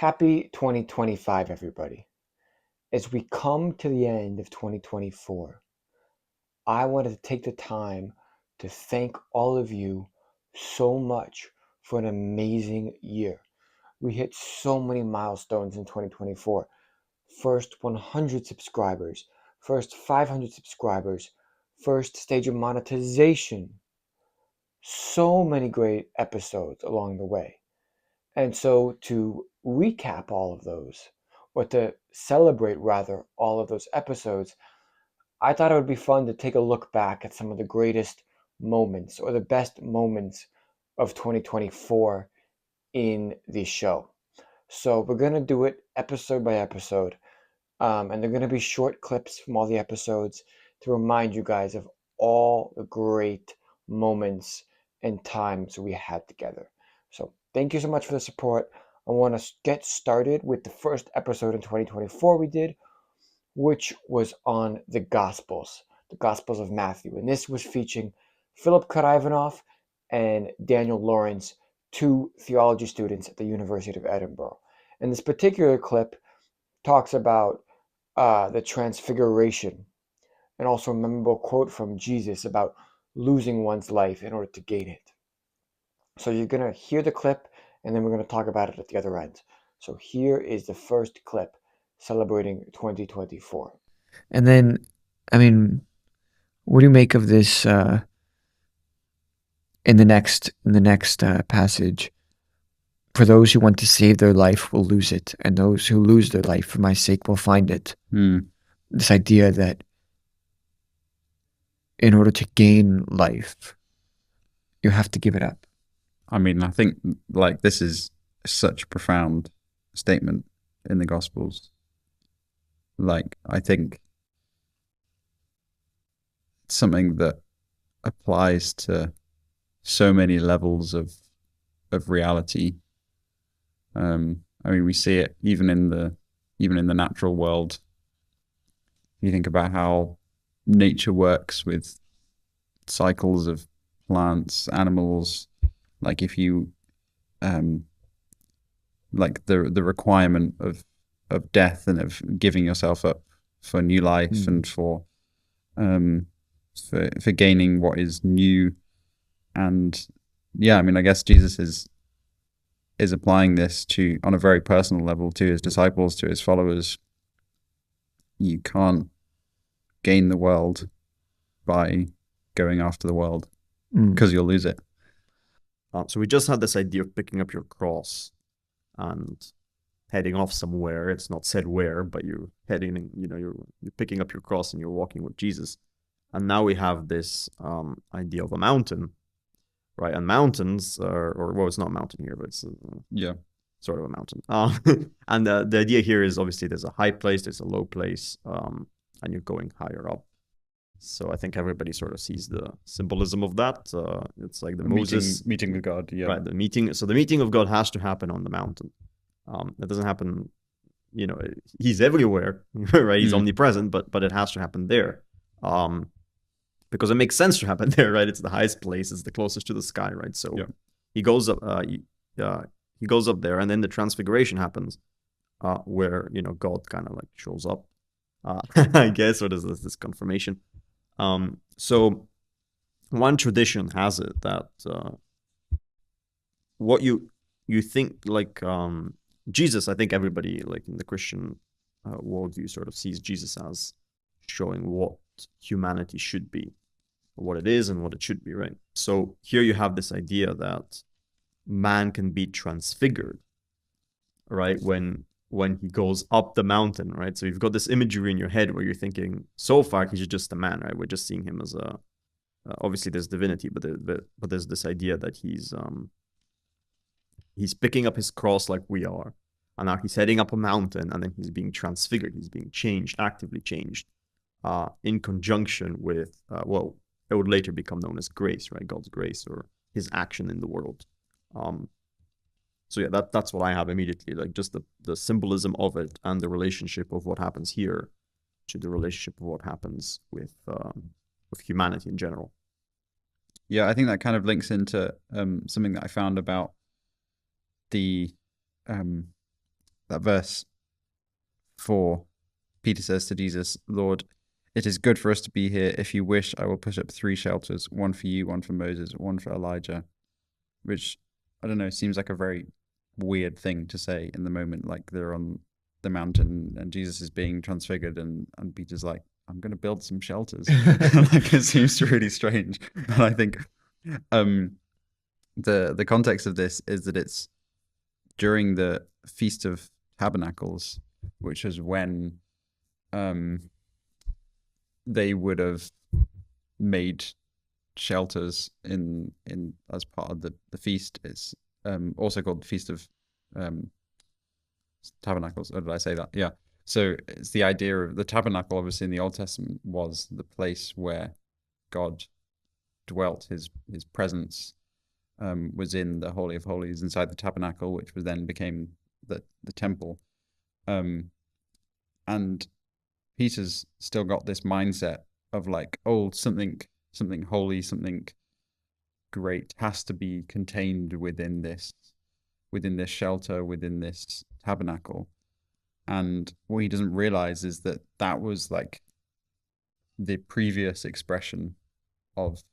Happy 2025, everybody. As we come to the end of 2024, I wanted to take the time to thank all of you so much for an amazing year. We hit so many milestones in 2024. First 100 subscribers, first 500 subscribers, first stage of monetization. So many great episodes along the way. And so to recap all of those, or to celebrate rather all of those episodes, I thought it would be fun to take a look back at some of the greatest moments or the best moments of 2024 in the show. So we're going to do it episode by episode. And they're going to be short clips from all the episodes to remind you guys of all the great moments and times we had together. So thank you so much for the support. I want to get started with the first episode in 2024 we did, which was on the Gospels of Matthew. And this was featuring Philip Karaivanov and Daniel Lawrence, two theology students at the University of Edinburgh. And this particular clip talks about the transfiguration, and also a memorable quote from Jesus about losing one's life in order to gain it. So you're going to hear the clip, and then we're going to talk about it at the other end. So here is the first clip celebrating 2024. And then, what do you make of this in the next passage? For those who want to save their life will lose it, and those who lose their life for my sake will find it. This idea that in order to gain life, you have to give it up. I think this is such a profound statement in the Gospels. I think it's something that applies to so many levels of reality. We see it even in the natural world. You think about how nature works with cycles of plants, animals. If you the requirement of death and of giving yourself up for new life and for gaining what is new. And I guess Jesus is applying this to, on a very personal level, to his disciples, to his followers. You can't gain the world by going after the world, because you'll lose it. So we just had this idea of picking up your cross and heading off somewhere. It's not said where, but you're heading, you're picking up your cross and you're walking with Jesus. And now we have this idea of a mountain, right? And mountains it's not a mountain here, but it's sort of a mountain. And the idea here is, obviously there's a high place, there's a low place, and you're going higher up. So I think everybody sort of sees the symbolism of that. It's like the Moses meeting with God. Yeah, right. The meeting. So the meeting of God has to happen on the mountain. It doesn't happen. He's everywhere, right? He's omnipresent, but it has to happen there, because it makes sense to happen there, right? It's the highest place. It's the closest to the sky, right? So he goes up. He goes up there, and then the transfiguration happens, where God kind of shows up, I guess, or there's this confirmation. So one tradition has it that what you think, Jesus, I think everybody in the Christian worldview sort of sees Jesus as showing what humanity should be, what it is and what it should be, right? So here you have this idea that man can be transfigured, right? When he goes up the mountain, right? So you've got this imagery in your head where you're thinking, so far he's just a man, right? We're just seeing him as obviously there's divinity, but there's this idea that he's picking up his cross like we are, and now he's heading up a mountain, and then he's being transfigured, he's being changed, actively changed, in conjunction with it would later become known as grace, right? God's grace, or his action in the world. So that's what I have immediately, just the symbolism of it and the relationship of what happens here to the relationship of what happens with humanity in general. Yeah, I think that kind of links into something that I found about the that verse 4, Peter says to Jesus, "Lord, it is good for us to be here. If you wish, I will put up 3 shelters, one for you, one for Moses, one for Elijah," which, I don't know, seems like a very weird thing to say in the moment. Like they're on the mountain and Jesus is being transfigured, and Peter's like, "I'm going to build some shelters." Like, it seems really strange. But I think the context of this is that it's during the Feast of Tabernacles, which is when they would have made shelters in as part of the feast. It's also called the Feast of Tabernacles. Or did I say that? Yeah. So it's the idea of the tabernacle, obviously in the Old Testament, was the place where God dwelt. His presence was in the Holy of Holies inside the tabernacle, which was then became the temple. And Peter's still got this mindset of like, oh, something holy, something great has to be contained within this shelter, within this tabernacle. And what he doesn't realize is that that was like the previous expression of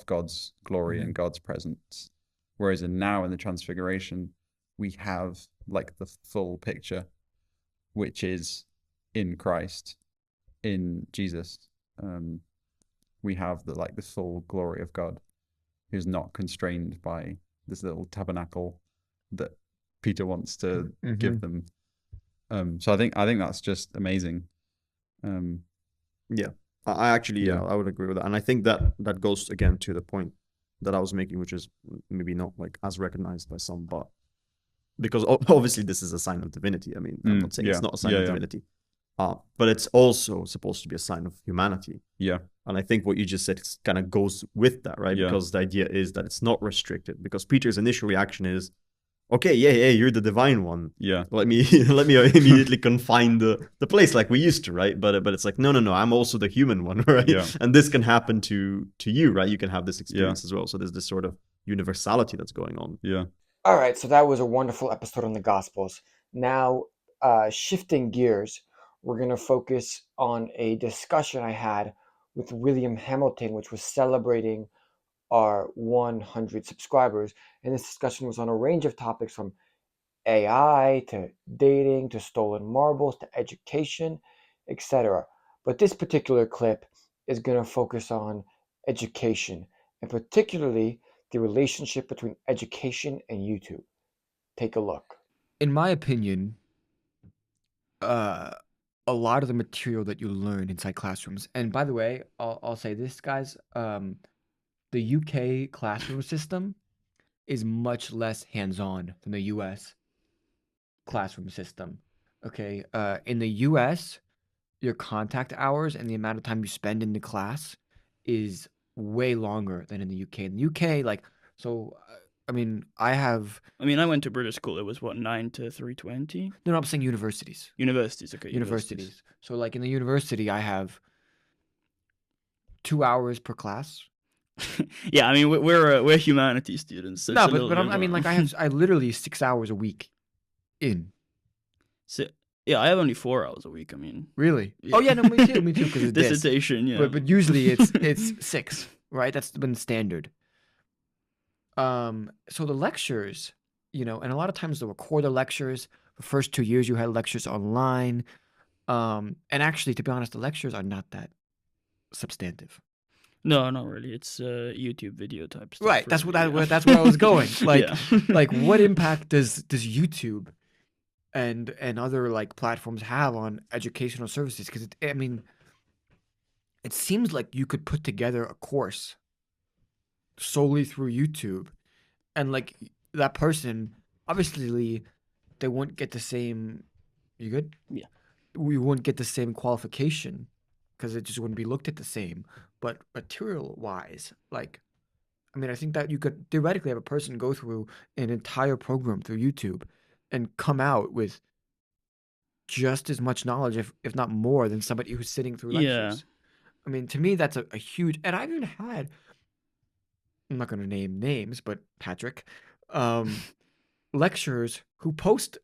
God's glory and God's presence. Whereas now in the Transfiguration, we have like the full picture, which is in Christ, in Jesus. We have the full glory of God, who's not constrained by this little tabernacle that Peter wants to give them. So I think that's just amazing. Yeah, I actually, I would agree with that, and I think that goes again to the point that I was making, which is maybe not like as recognized by some, but because obviously this is a sign of divinity. I mean, I'm not saying it's not a sign of divinity, but it's also supposed to be a sign of humanity. Yeah. And I think what you just said kind of goes with that, right? Yeah. Because the idea is that it's not restricted. Because Peter's initial reaction is, okay, yeah, you're the divine one. Yeah. Let me immediately confine the place like we used to, right? But it's like, no, I'm also the human one, right? Yeah. And this can happen to you, right? You can have this experience as well. So there's this sort of universality that's going on. Yeah. All right, so that was a wonderful episode on the Gospels. Now, shifting gears, we're going to focus on a discussion I had with William Hamilton, which was celebrating our 100 subscribers. And this discussion was on a range of topics from AI to dating to stolen marbles to education, etc. But this particular clip is going to focus on education, and particularly the relationship between education and YouTube. Take a look. In my opinion, a lot of the material that you learn inside classrooms, and by the way, I'll say this, guys, the UK classroom system is much less hands-on than the US classroom system. Okay, in the US, your contact hours and the amount of time you spend in the class is way longer than in the UK. In the UK, like, so, I mean, I went to British school. It was what, 9 to 3:20? No, I'm saying universities. Universities, okay. Universities. So, like, in the university, I have 2 hours per class. Yeah, I mean, we're humanities students. So No, but I mean, like, I literally 6 hours a week in. So, yeah, I have only 4 hours a week. I mean, really? Yeah. Oh yeah, no, me too, because it's dissertation. Yeah, but usually it's 6, right? That's been standard. So the lectures, and a lot of times they'll record the lectures. The first 2 years you had lectures online, and actually, to be honest, the lectures are not that substantive. No, not really. It's YouTube video type stuff. Right. That's really, that's where I was going. Like, Yeah. like what impact does YouTube and other like platforms have on educational services? Because I mean, it seems like you could put together a course solely through YouTube, and like that person, obviously, they won't get the same. You good? Yeah. We wouldn't get the same qualification because it just wouldn't be looked at the same. But material-wise, like, I mean, I think that you could theoretically have a person go through an entire program through YouTube and come out with just as much knowledge, if not more, than somebody who's sitting through lectures. I mean, to me, that's a huge. And I've even had, I'm not going to name names, but Patrick, lecturers who post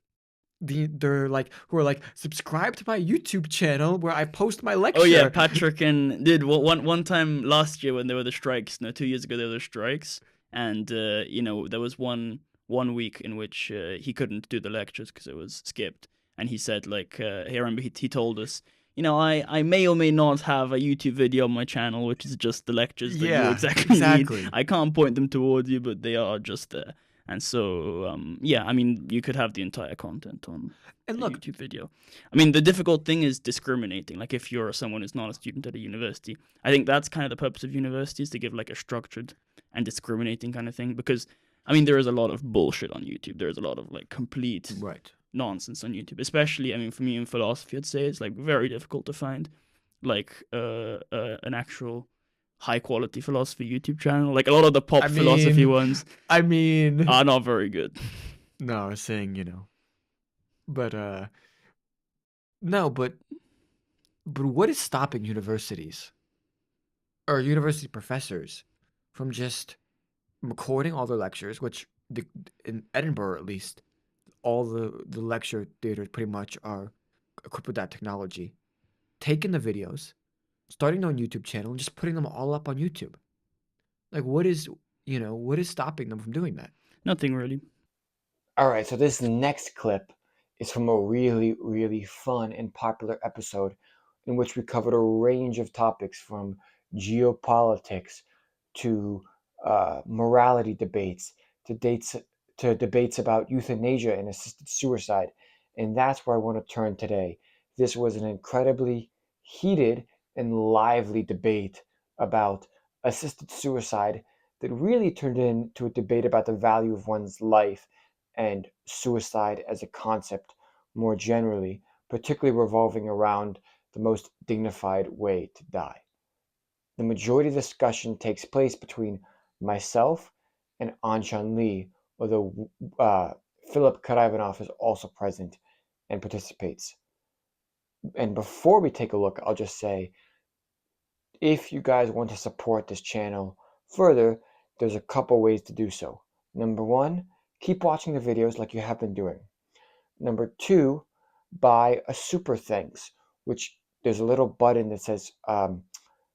they're like who are like subscribe to my YouTube channel where I post my lecture. Oh yeah, Patrick and did one time last year when there were the strikes. No, 2 years ago there were the strikes, and there was one week in which he couldn't do the lectures because it was skipped, and he said like I remember he told us. I may or may not have a YouTube video on my channel, which is just the lectures that you exactly need. I can't point them towards you, but they are just there. And so, you could have the entire content on a YouTube video. I mean, the difficult thing is discriminating. Like, if you're someone who's not a student at a university, I think that's kind of the purpose of universities, to give like a structured and discriminating kind of thing. Because, I mean, there is a lot of bullshit on YouTube. There is a lot of like complete nonsense on YouTube. Especially, I mean, for me in philosophy, I'd say it's like very difficult to find like an actual high quality philosophy YouTube channel. Like a lot of the philosophy ones are not very good. No, I was saying, but no, but what is stopping universities or university professors from just recording all their lectures, which in Edinburgh at least, all the lecture theaters pretty much are equipped with that technology, taking the videos, starting their own YouTube channel, and just putting them all up on YouTube? Like, what is stopping them from doing that? Nothing really. All right, so this next clip is from a really, really fun and popular episode in which we covered a range of topics from geopolitics to morality debates to debates about euthanasia and assisted suicide. And that's where I want to turn today. This was an incredibly heated and lively debate about assisted suicide that really turned into a debate about the value of one's life and suicide as a concept more generally, particularly revolving around the most dignified way to die. The majority of the discussion takes place between myself and Anshan Lee, although Philip Karaivanov is also present and participates. And before we take a look, I'll just say, if you guys want to support this channel further, there's a couple ways to do so. Number one, keep watching the videos like you have been doing. Number two, buy a super thanks, which there's a little button that says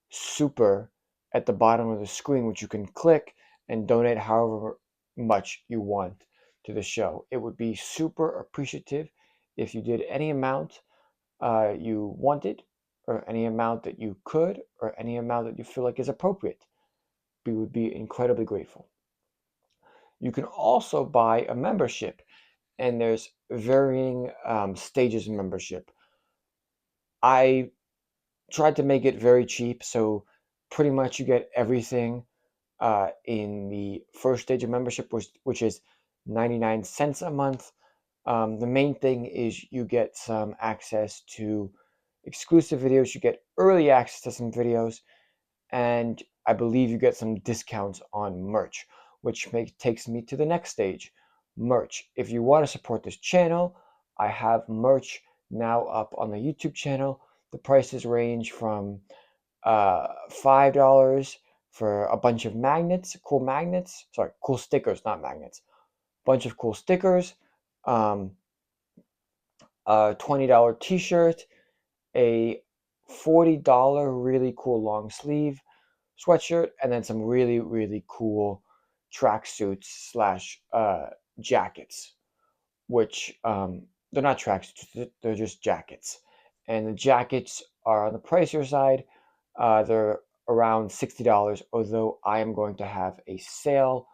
super at the bottom of the screen, which you can click and donate however much you want to the show. It would be super appreciative if you did any amount you wanted, or any amount that you could, or any amount that you feel like is appropriate. We would be incredibly grateful. You can also buy a membership, and there's varying stages of membership. I tried to make it very cheap, so pretty much you get everything in the first stage of membership, which is 99 cents a month. The main thing is you get some access to exclusive videos, you get early access to some videos, and I believe you get some discounts on merch, which takes me to the next stage, merch. If you want to support this channel, I have merch now up on the YouTube channel. The prices range from $5 for a bunch of cool stickers, not magnets, bunch of cool stickers, a $20 t-shirt, a $40 really cool long sleeve sweatshirt, and then some really, really cool tracksuits / jackets, which they're not tracksuits, they're just jackets. And the jackets are on the pricier side. They're around $60, although I am going to have a sale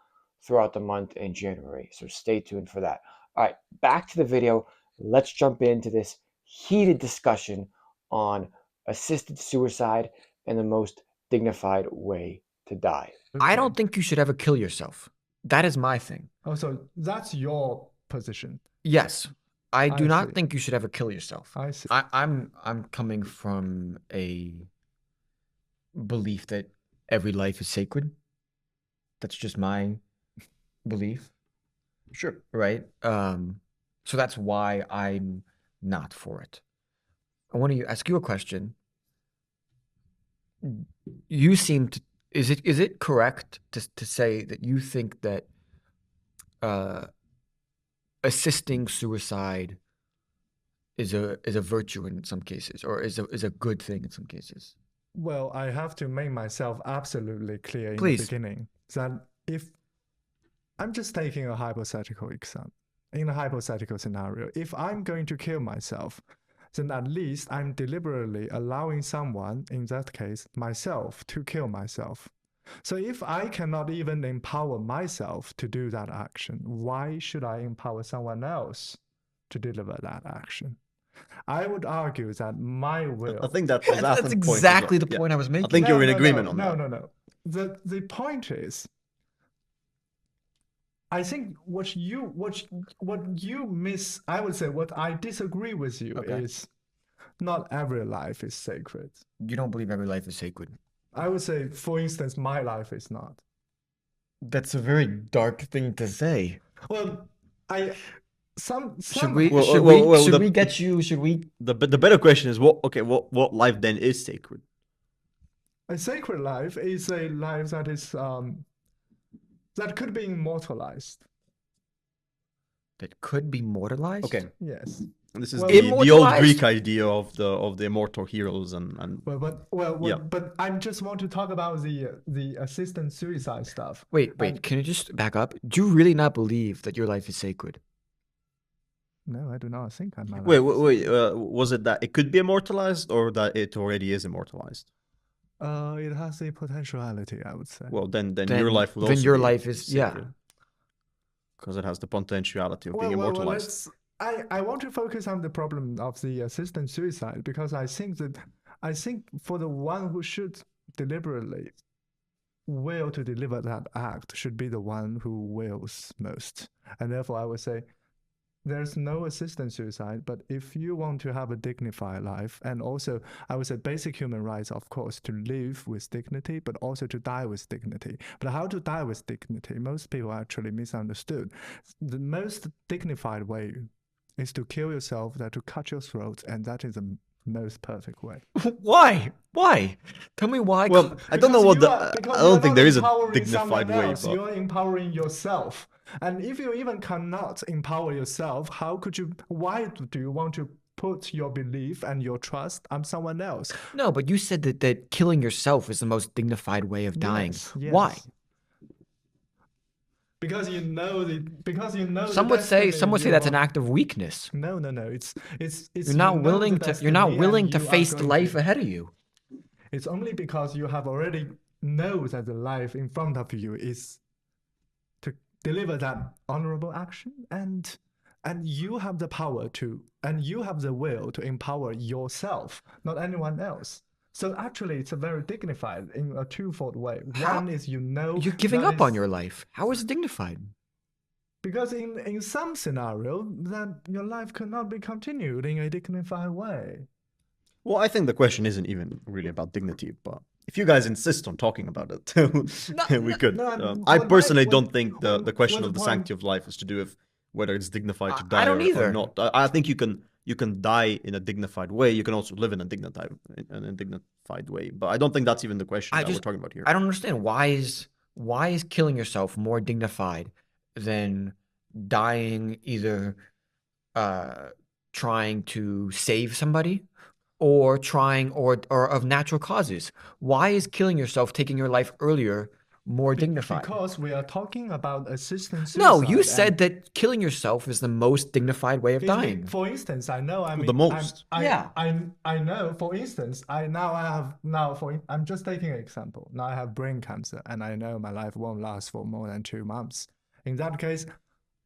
throughout the month in January, so stay tuned for that. All right, back to the video. Let's jump into this heated discussion on assisted suicide and the most dignified way to die. I don't think you should ever kill yourself. That is my thing. Oh, so that's your position. Yes, I do not see. think you should ever kill yourself. I see. I'm coming from a belief that every life is sacred. That's just my belief. Sure. Right? So that's why I'm not for it. I want to ask you a question. You seem to, is it correct to say that you think that assisting suicide is a virtue in some cases, or is a good thing in some cases. Well, I have to make myself absolutely clear in Please. the beginning that if I'm just taking a hypothetical example, in a hypothetical scenario, if I'm going to kill myself, then at least I'm deliberately allowing someone, in that case, myself, to kill myself. So if I cannot even empower myself to do that action, why should I empower someone else to deliver that action? I would argue that my will. I think that was That's Athen's point as exactly well. the Yeah. point I was I making. think you're in agreement on no, that. No. The point is, I think what you miss, I would say what I disagree with you Okay. is not every life is sacred. You don't believe every life is sacred. I would say, for instance, my life is not. That's a very dark thing to say. Well, some Should we Well, should well, we well, should the- we get you should we The better question is what life then is sacred? a sacred life is a life that is that could be immortalized. that could be mortalized? Okay, Yes. this is Well, the old Immortalized? Greek idea of the immortal heroes and Yeah. But I just want to talk about the assisted suicide stuff. Wait, can you just back up? Do you really not believe that your life is sacred? No, I do not think I'm alive. wait. Was it that it could be immortalized or that it already is immortalized? It has a potentiality, I would say. Well, then your life will then also your be life is sacred, because it has the potentiality of being immortalized. I want to focus on the problem of the assisted suicide because I think for the one who should deliberately will to deliver that act should be the one who wills most. And therefore I would say there's no assisted suicide, but if you want to have a dignified life, and also I would say basic human rights, of course, to live with dignity, but also to die with dignity. But how to die with dignity, most people actually misunderstood. The most dignified way is to kill yourself, that to cut your throat, and that is the most perfect way. Why? Why? Tell me why. Well, I don't know what I don't think there is a empowering dignified someone way, else, but you're empowering yourself. And if you even cannot empower yourself, why do you want to put your belief and your trust on someone else? No, but you said that killing yourself is the most dignified way of dying. Yes. Why? Because you know Some would say that's an act of weakness. No. It's You're not willing to face the life ahead of you. It's only because you have already know that the life in front of you is to deliver that honorable action, and you have the power to, and you have the will to empower yourself, not anyone else. So actually, it's a very dignified in a twofold way. One is You're giving up on your life. How is it dignified? Because in some scenario, that your life cannot be continued in a dignified way. well, I think the question isn't even really about dignity, but if you guys insist on talking about it, we could. I personally don't think the question of the sanctity of life is to do with whether it's dignified to die don't or either. not. I think you can die in a dignified way. You can also live in a dignified way. But I don't think that's even the question that we're talking about here. I don't understand why is killing yourself more dignified than dying either trying to save somebody or trying or of natural causes. Why is killing yourself, taking your life earlier, more dignified? Because we are talking about assisted suicide. No, you said that killing yourself is the most dignified way of dying. For instance, I know. I mean, The most. I know. For instance, I'm just taking an example. Now I have brain cancer, and I know my life won't last for more than 2 months. In that case,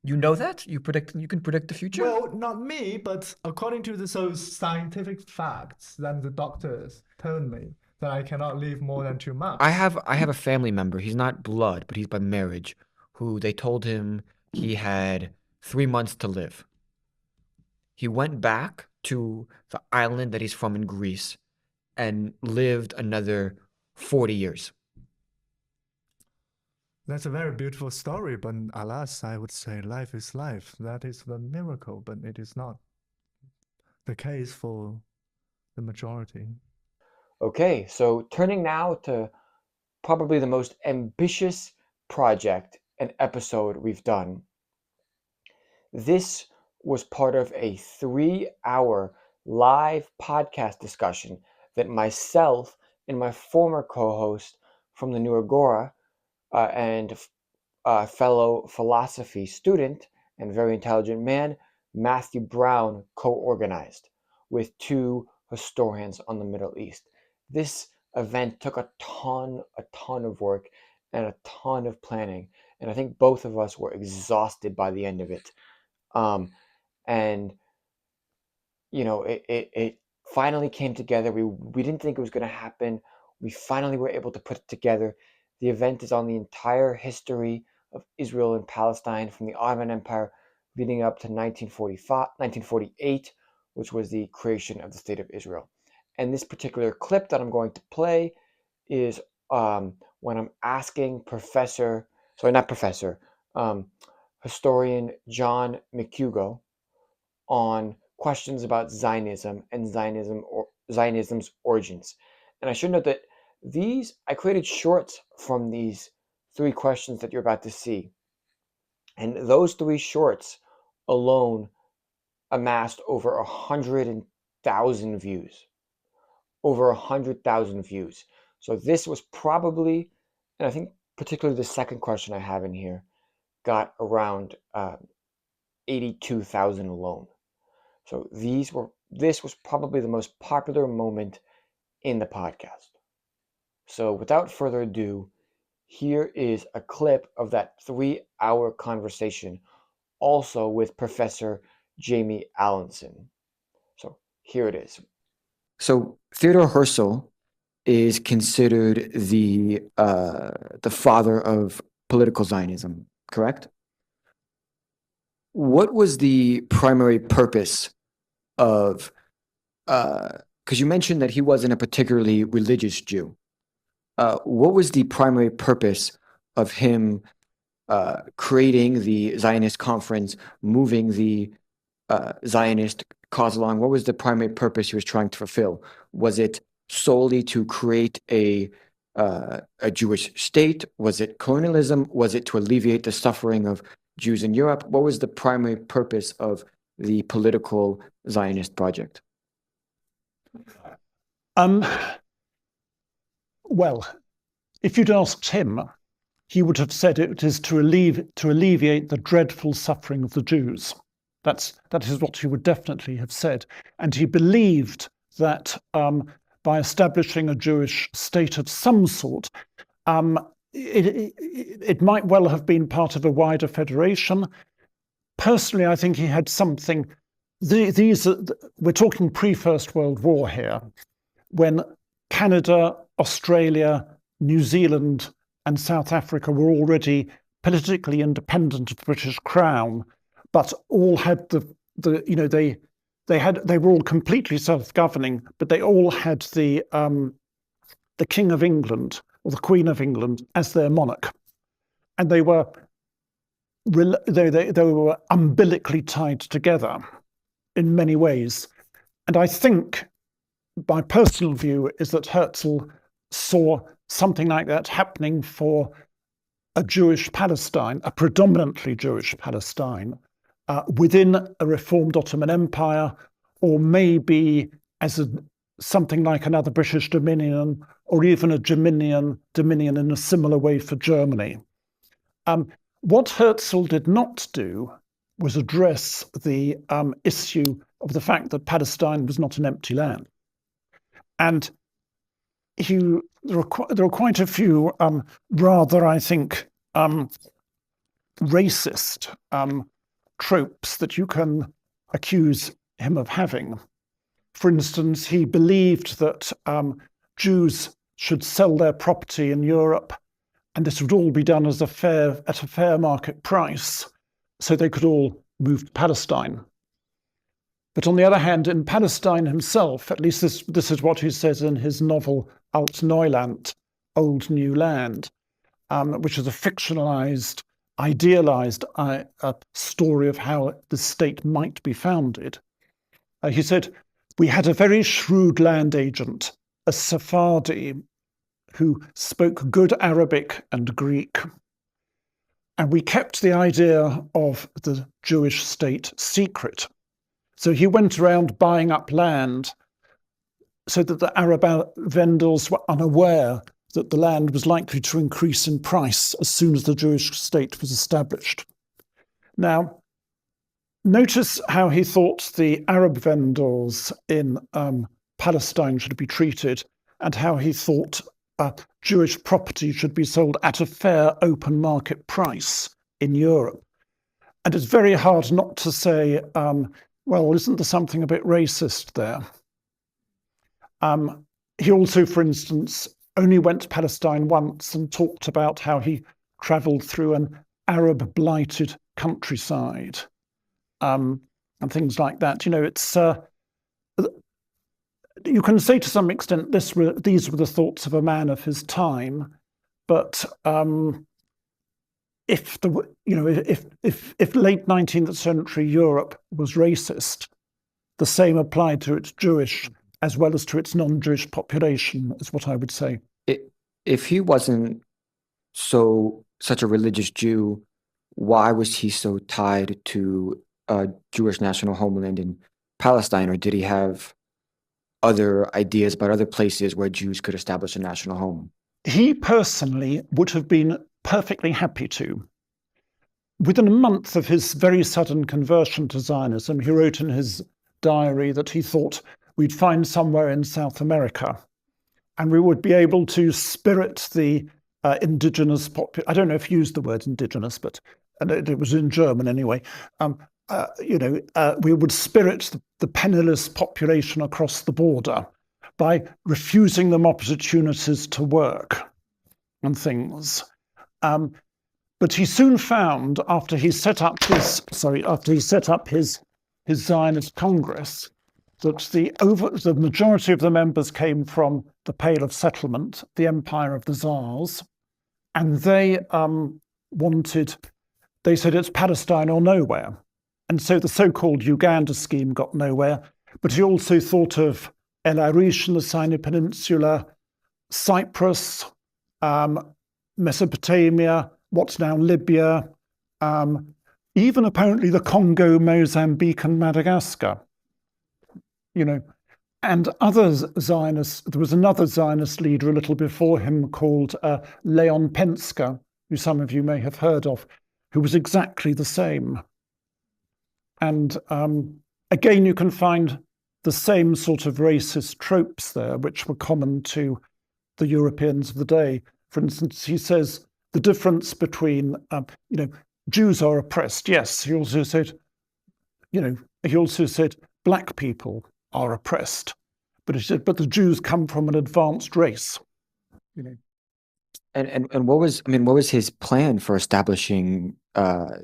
You know that? You can predict the future? well, not me, but according to those scientific facts that the doctors told me that I cannot live more than 2 months. I have a family member. He's not blood, but he's by marriage, who they told him he had 3 months to live. He went back to the island that he's from in Greece and lived another 40 years. That's a very beautiful story, but alas, I would say life is life. That is the miracle, but it is not the case for the majority. Okay, so turning now to probably the most ambitious project and episode we've done. This was part of a 3-hour live podcast discussion that myself and my former co-host from the New Agora and fellow philosophy student and very intelligent man, Matthew Brown, co-organized with 2 historians on the Middle East. This event took a ton of work and a ton of planning, and I think both of us were exhausted by the end of it. And you know, it finally came together. We didn't think it was going to happen. We finally were able to put it together. The event is on the entire history of Israel and Palestine from the Ottoman Empire leading up to 1948, which was the creation of the State of Israel. And this particular clip that I'm going to play is when I'm asking historian John McHugo on questions about Zionism and Zionism's origins. And I should note that I created shorts from these 3 questions that you're about to see. And those 3 shorts alone amassed over 100,000 views. Over 100,000 views. So this was probably, and I think particularly the second question I have in here, got around 82,000 alone. So this was probably the most popular moment in the podcast. So without further ado, here is a clip of that 3-hour conversation, also with Professor Jamie Allenson. So here it is. So Theodor Herzl is considered the father of political Zionism, correct? What was the primary purpose of, because you mentioned that he wasn't a particularly religious Jew. What was the primary purpose of him creating the Zionist conference, moving the Zionist cause along? What was the primary purpose he was trying to fulfill? Was it solely to create a Jewish state? Was it colonialism? Was it to alleviate the suffering of Jews in Europe? What was the primary purpose of the political Zionist project? Well, if you'd asked him, he would have said it is to alleviate the dreadful suffering of the Jews. That is what he would definitely have said. And he believed that by establishing a Jewish state of some sort, it might well have been part of a wider federation. Personally, I think he had something. We're talking pre-First World War here, when Canada, Australia, New Zealand, and South Africa were already politically independent of the British Crown, but all had they were all completely self-governing, but they all had the King of England or the Queen of England as their monarch, and they were umbilically tied together in many ways. And I think my personal view is that Herzl saw something like that happening for a Jewish Palestine, a predominantly Jewish Palestine, within a reformed Ottoman Empire, or maybe as something like another British Dominion, or even a Dominion in a similar way for Germany. What Herzl did not do was address the issue of the fact that Palestine was not an empty land. And there are quite a few rather, I think, racist tropes that you can accuse him of having. For instance, he believed that Jews should sell their property in Europe, and this would all be done as at a fair market price, so they could all move to Palestine. But on the other hand, in Palestine himself, at least this is what he says in his novel Alt Neuland, Old New Land, which is a fictionalized, idealized story of how the state might be founded. He said, "We had a very shrewd land agent, a Sephardi, who spoke good Arabic and Greek. and we kept the idea of the Jewish state secret. So he went around buying up land so that the Arab vendors were unaware that the land was likely to increase in price as soon as the Jewish state was established. Now, notice how he thought the Arab vendors in Palestine should be treated, and how he thought Jewish property should be sold at a fair open market price in Europe. And it's very hard not to say, well, isn't there something a bit racist there? He also, for instance, only went to Palestine once and talked about how he travelled through an Arab-blighted countryside, and things like that. You know, it's you can say to some extent these were the thoughts of a man of his time, but if late 19th century Europe was racist, the same applied to its Jewish as well as to its non-Jewish population, is what I would say. If he wasn't such a religious Jew, why was he so tied to a Jewish national homeland in Palestine? Or did he have other ideas about other places where Jews could establish a national home? He personally would have been perfectly happy to. Within a month of his very sudden conversion to Zionism, he wrote in his diary that he thought we'd find somewhere in South America and we would be able to spirit the indigenous population. I don't know if he used the word indigenous, but it was in German anyway. We would spirit the penniless population across the border by refusing them opportunities to work and things. But he soon found, after he set up his Zionist Congress, that the majority of the members came from the Pale of Settlement, the Empire of the Tsars, and they said it's Palestine or nowhere. And so the so-called Uganda scheme got nowhere, but he also thought of El Arish in the Sinai Peninsula, Cyprus, Mesopotamia, what's now Libya, even apparently the Congo, Mozambique, and Madagascar. And other Zionists, there was another Zionist leader a little before him called Leon Penska, who some of you may have heard of, who was exactly the same. And again, you can find the same sort of racist tropes there, which were common to the Europeans of the day. For instance, he says the difference between, Jews are oppressed. Yes, he also said black people are oppressed, but he said, but the Jews come from an advanced race. And what was his plan for establishing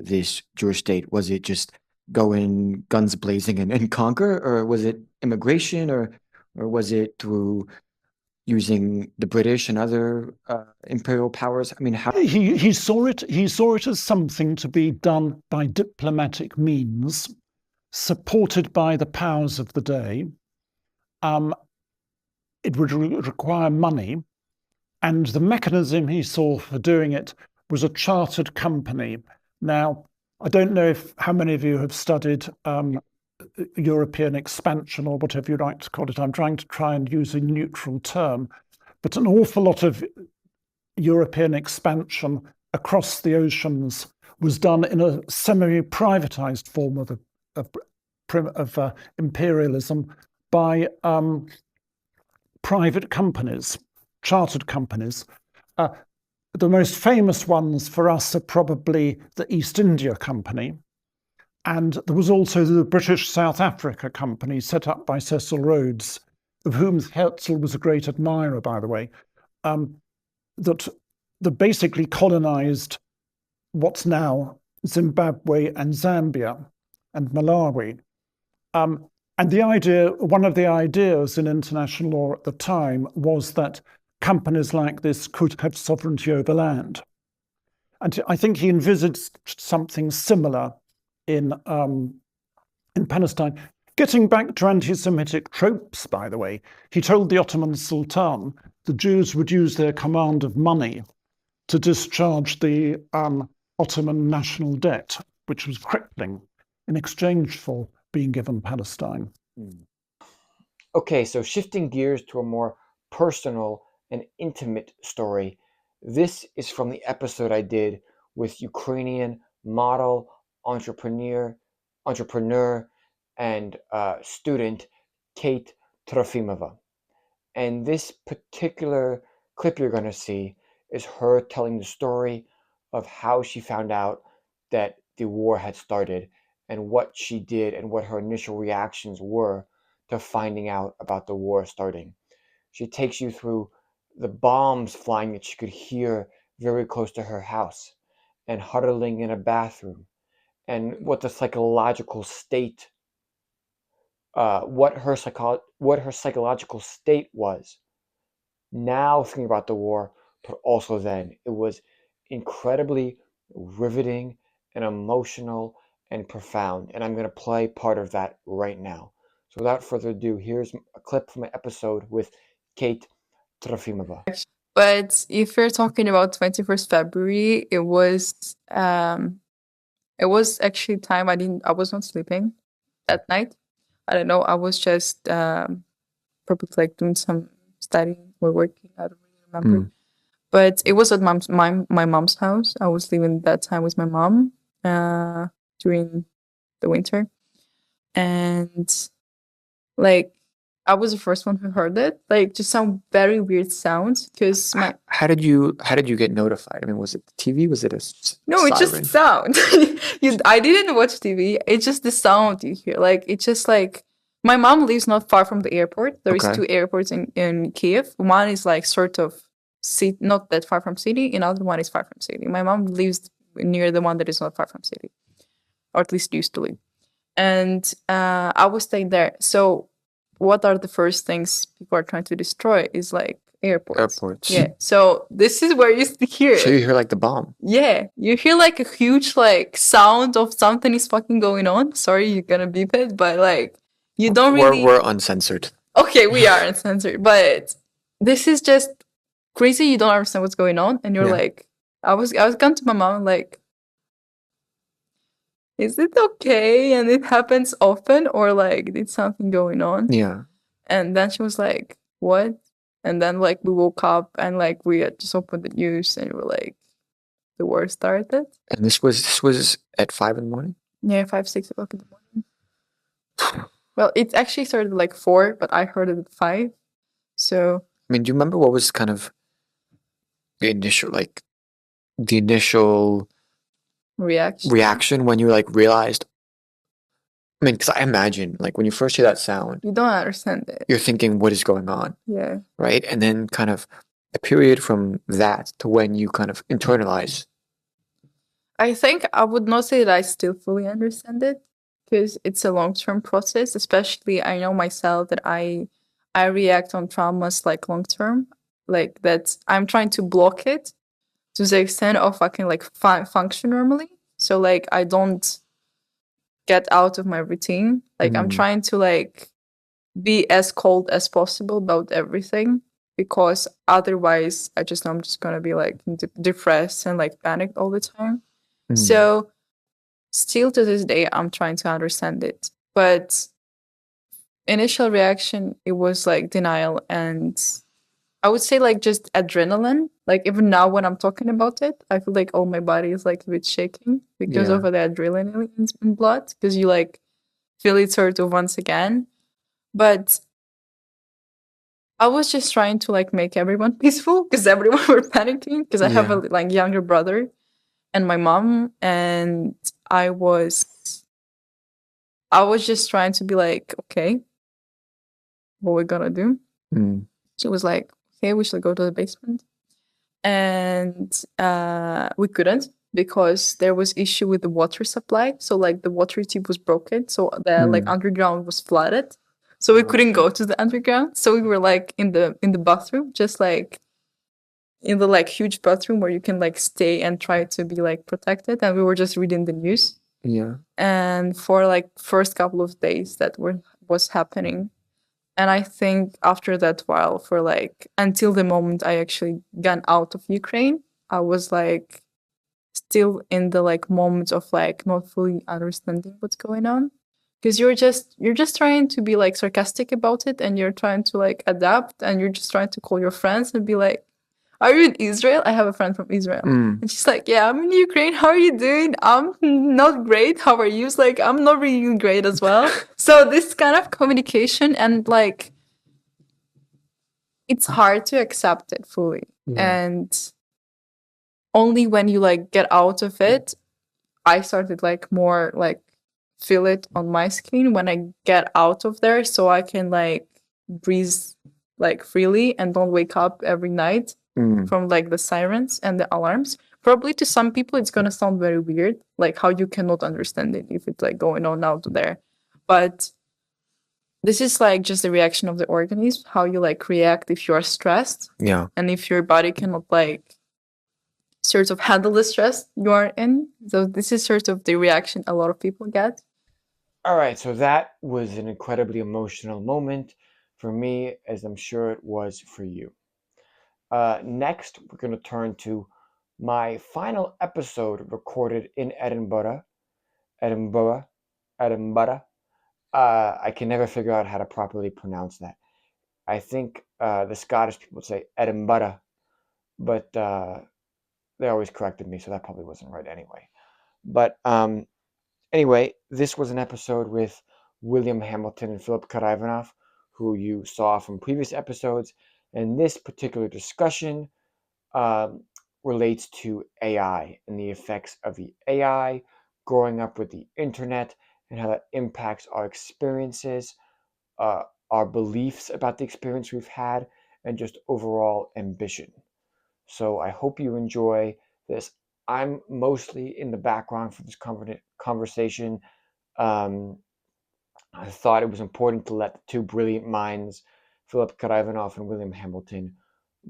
this Jewish state? Was it just go in guns blazing and conquer, or was it immigration, or was it through using the British and other imperial powers? I mean, how he saw it as something to be done by diplomatic means, supported by the powers of the day. It would require money, and the mechanism he saw for doing it was a chartered company. Now, I don't know how many of you have studied European expansion, or whatever you like to call it. I'm trying to use a neutral term, but an awful lot of European expansion across the oceans was done in a semi-privatized form of imperialism by private companies, chartered companies. The most famous ones for us are probably the East India Company. And there was also the British South Africa Company set up by Cecil Rhodes, of whom Herzl was a great admirer, by the way, that basically colonized what's now Zimbabwe and Zambia and Malawi. And one of the ideas in international law at the time was that companies like this could have sovereignty over land. And I think he envisaged something similar in Palestine. Getting back to anti-Semitic tropes, by the way, he told the Ottoman Sultan the Jews would use their command of money to discharge the Ottoman national debt, which was crippling, in exchange for being given Palestine. Okay, so shifting gears to a more personal and intimate story. This is from the episode I did with Ukrainian model, entrepreneur, and student Kate Trofimova. And this particular clip you're going to see is her telling the story of how she found out that the war had started and what she did and what her initial reactions were to finding out about the war starting. She takes you through the bombs flying that she could hear very close to her house and huddling in a bathroom and what the psychological state what her psychological state was now thinking about the war, but also then. It was incredibly riveting and emotional and profound, and I'm going to play part of that right now. So without further ado, here's a clip from my episode with Kate Trofimova. But if you're talking about 21st February, it was actually time I was not sleeping that night. I don't know, I was just probably like doing some studying or working, I don't really remember. But it was at my mom's house. I was living that time with my mom during the winter. And like I was the first one who heard it. Like just some very weird sounds because my How did you get notified? I mean, was it the TV? Was it a no, it's just siren? sound. I didn't watch TV. It's just the sound you hear. Like it's just like my mom lives not far from the airport. There is Okay. 2 airports in Kiev. One is like sort of not that far from city. Another one is far from city. My mom lives near the one that is not far from city, or at least used to live. And I was staying there. So what are the first things people are trying to destroy is like airports. Yeah. So this is where you hear So it. you hear like the bomb. Yeah, you hear like a huge like sound of something is fucking going on. Sorry, you're gonna beep it, but like you don't really. We're uncensored. Okay, we are uncensored, but this is just crazy. You don't understand what's going on, and you're Yeah. like, I was going to my mom like, is it okay? And it happens often, or like did something going on? Yeah. And then she was like, what? And then like we woke up and like we had just opened the news and we were like, the war started. And this was at 5 in the morning. Yeah, 5, 6 o'clock in the morning. Well, it actually started at like 4, but I heard it at 5. So I mean, do you remember what was kind of the initial reaction when you like realized? I mean, because I imagine like when you first hear that sound, you don't understand it. you're thinking, what is going on? Yeah. Right? And then kind of a period from that to when you kind of internalize. I think I would not say that I still fully understand it because it's a long-term process. Especially, I know myself that I react on traumas like long-term, like that I'm trying to block it to the extent of I can like function normally. So like I don't get out of my routine. Like I'm trying to like be as cold as possible about everything because otherwise I just know I'm just gonna be like depressed and like panicked all the time. So still to this day I'm trying to understand it, but initial reaction it was like denial and I would say like just adrenaline. Like even now when I'm talking about it, I feel like all my body is like a bit shaking because of the adrenaline in blood because you like feel it sort of once again. But I was just trying to like make everyone peaceful because everyone were panicking because I have a like younger brother and my mom, and I was just trying to be like, okay, what we're gonna do? She was like, okay, we should go to the basement, and we couldn't because there was issue with the water supply. So like the water tube was broken, so the like underground was flooded. So we couldn't go to the underground. So we were like in the bathroom, just like in the like huge bathroom where you can like stay and try to be like protected. And we were just reading the news. Yeah. And for like first couple of days that was happening. And I think after that while for like until the moment I actually got out of Ukraine, I was like still in the like moments of like not fully understanding what's going on, because you're just trying to be like sarcastic about it, and you're trying to like adapt, and you're just trying to call your friends and be like, are you in Israel? I have a friend from Israel. And she's like, yeah, I'm in Ukraine. How are you doing? I'm not great. How are you? It's like, I'm not really great as well. So this kind of communication, and like, it's hard to accept it fully. And only when you like get out of it, I started like more like feel it on my skin when I get out of there, so I can like breathe like freely and don't wake up every night from like the sirens and the alarms. Probably to some people it's gonna sound very weird, like how you cannot understand it if it's like going on out there. But this is like just the reaction of the organism, how you like react if you are stressed. Yeah. And if your body cannot like sort of handle the stress you are in. So this is sort of the reaction a lot of people get. All right, so that was an incredibly emotional moment for me, as I'm sure it was for you. Next, we're going to turn to my final episode recorded in Edinburgh. Edinburgh. I can never figure out how to properly pronounce that. I think the Scottish people say Edinburgh, but they always corrected me, so that probably wasn't right anyway. But anyway, this was an episode with William Hamilton and Philip Karaivanov, who you saw from previous episodes. And this particular discussion relates to AI and the effects of the AI, growing up with the internet, and how that impacts our experiences, our beliefs about the experience we've had, and just overall ambition. So I hope you enjoy this. I'm mostly in the background for this conversation. I thought it was important to let the two brilliant minds, Philip Karaivanov and William Hamilton,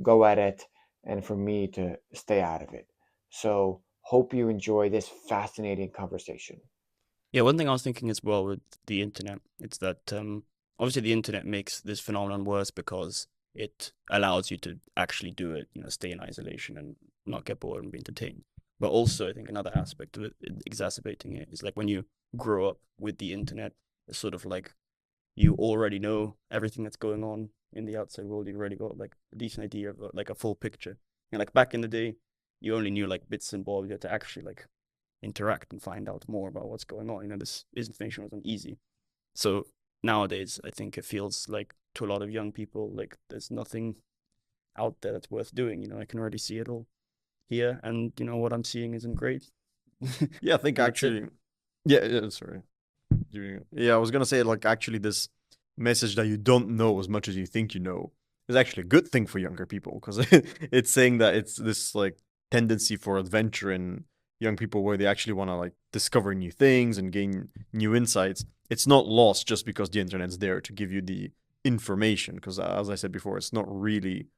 go at it, and for me to stay out of it. So hope you enjoy this fascinating conversation. Yeah, one thing I was thinking as well with the internet, it's that obviously the internet makes this phenomenon worse because it allows you to actually do it, stay in isolation and not get bored and be entertained. But also, I think another aspect of it, exacerbating it, is like when you grow up with the internet, it's sort of like you already know everything that's going on in the outside world. You've already got like a decent idea of like a full picture. And like back in the day, you only knew like bits and bobs. You had to actually like interact and find out more about what's going on. This information wasn't easy. So nowadays, I think it feels like to a lot of young people, like there's nothing out there that's worth doing. I can already see it all here, and what I'm seeing isn't great. Yeah, I think actually, yeah, sorry. Yeah, I was gonna say like actually this message that you don't know as much as you think you know is actually a good thing for younger people, because it's saying that it's this like tendency for adventure in young people where they actually want to like discover new things and gain new insights. It's not lost just because the internet's there to give you the information, because as I said before, it's not really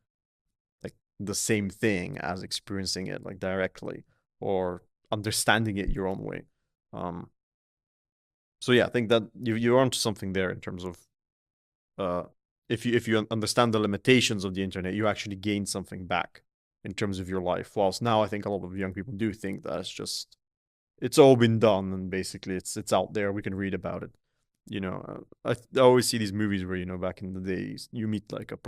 like the same thing as experiencing it like directly or understanding it your own way. So yeah, I think that you're onto something there in terms of if you understand the limitations of the internet, you actually gain something back in terms of your life. Whilst now I think a lot of young people do think that it's all been done and basically it's out there, we can read about it. I always see these movies where back in the days you meet like a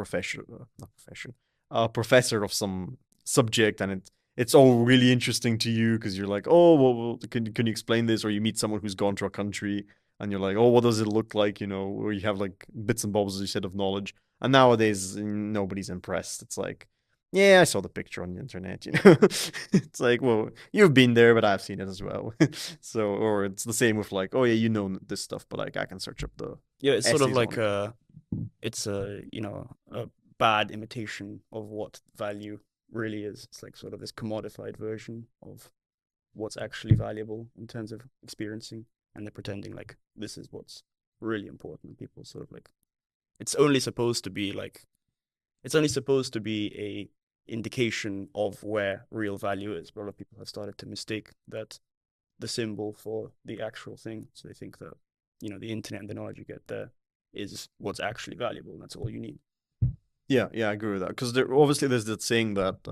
a professor of some subject, and it's all really interesting to you because you're like, oh, well, can you explain this? Or you meet someone who's gone to a country and you're like, oh, what does it look like? Or you have like bits and bobs, as you said, of knowledge. And nowadays, nobody's impressed. It's like, yeah, I saw the picture on the internet. It's like, well, you've been there, but I've seen it as well. So, or it's the same with like, oh yeah, you know this stuff, but like I can search up the It's sort of essays like on it. it's a bad imitation of what value really is. It's like sort of this commodified version of what's actually valuable in terms of experiencing, and they're pretending like this is what's really important. People sort of like it's only supposed to be a indication of where real value is. But a lot of people have started to mistake that the symbol for the actual thing. So they think that the internet and the knowledge you get there is what's actually valuable, and that's all you need. Yeah, I agree with that. Because obviously there's that saying that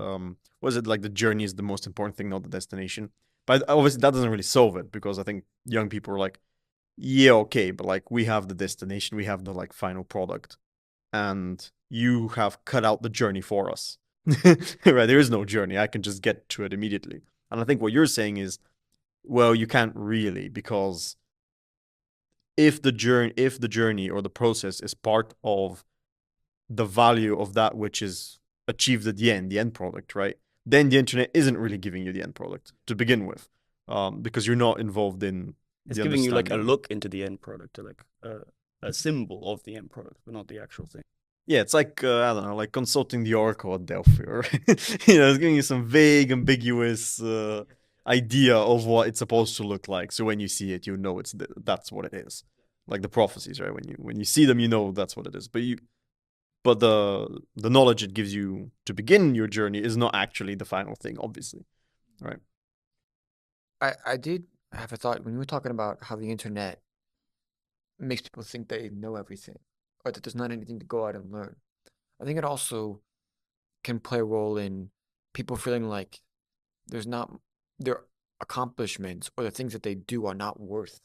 was it like the journey is the most important thing, not the destination. But obviously that doesn't really solve it, because I think young people are like, yeah, okay, but like we have the destination, we have the like final product, and you have cut out the journey for us. Right? There is no journey. I can just get to it immediately. And I think what you're saying is, well, you can't really, because if the journey or the process is part of the value of that which is achieved at the end product, right? Then the internet isn't really giving you the end product to begin with, because you're not involved in It's the giving you like a understanding. look into the end product, like a symbol of the end product, but not the actual thing. Yeah, it's like I don't know, like consulting the Oracle at Delphi, or it's giving you some vague, ambiguous idea of what it's supposed to look like. So when you see it, you know that's what it is. Like the prophecies, right? When you see them, you know that's what it is. But the knowledge it gives you to begin your journey is not actually the final thing, obviously, right? I did have a thought when you were talking about how the internet makes people think they know everything, or that there's not anything to go out and learn. I think it also can play a role in people feeling like their accomplishments or the things that they do are not worth.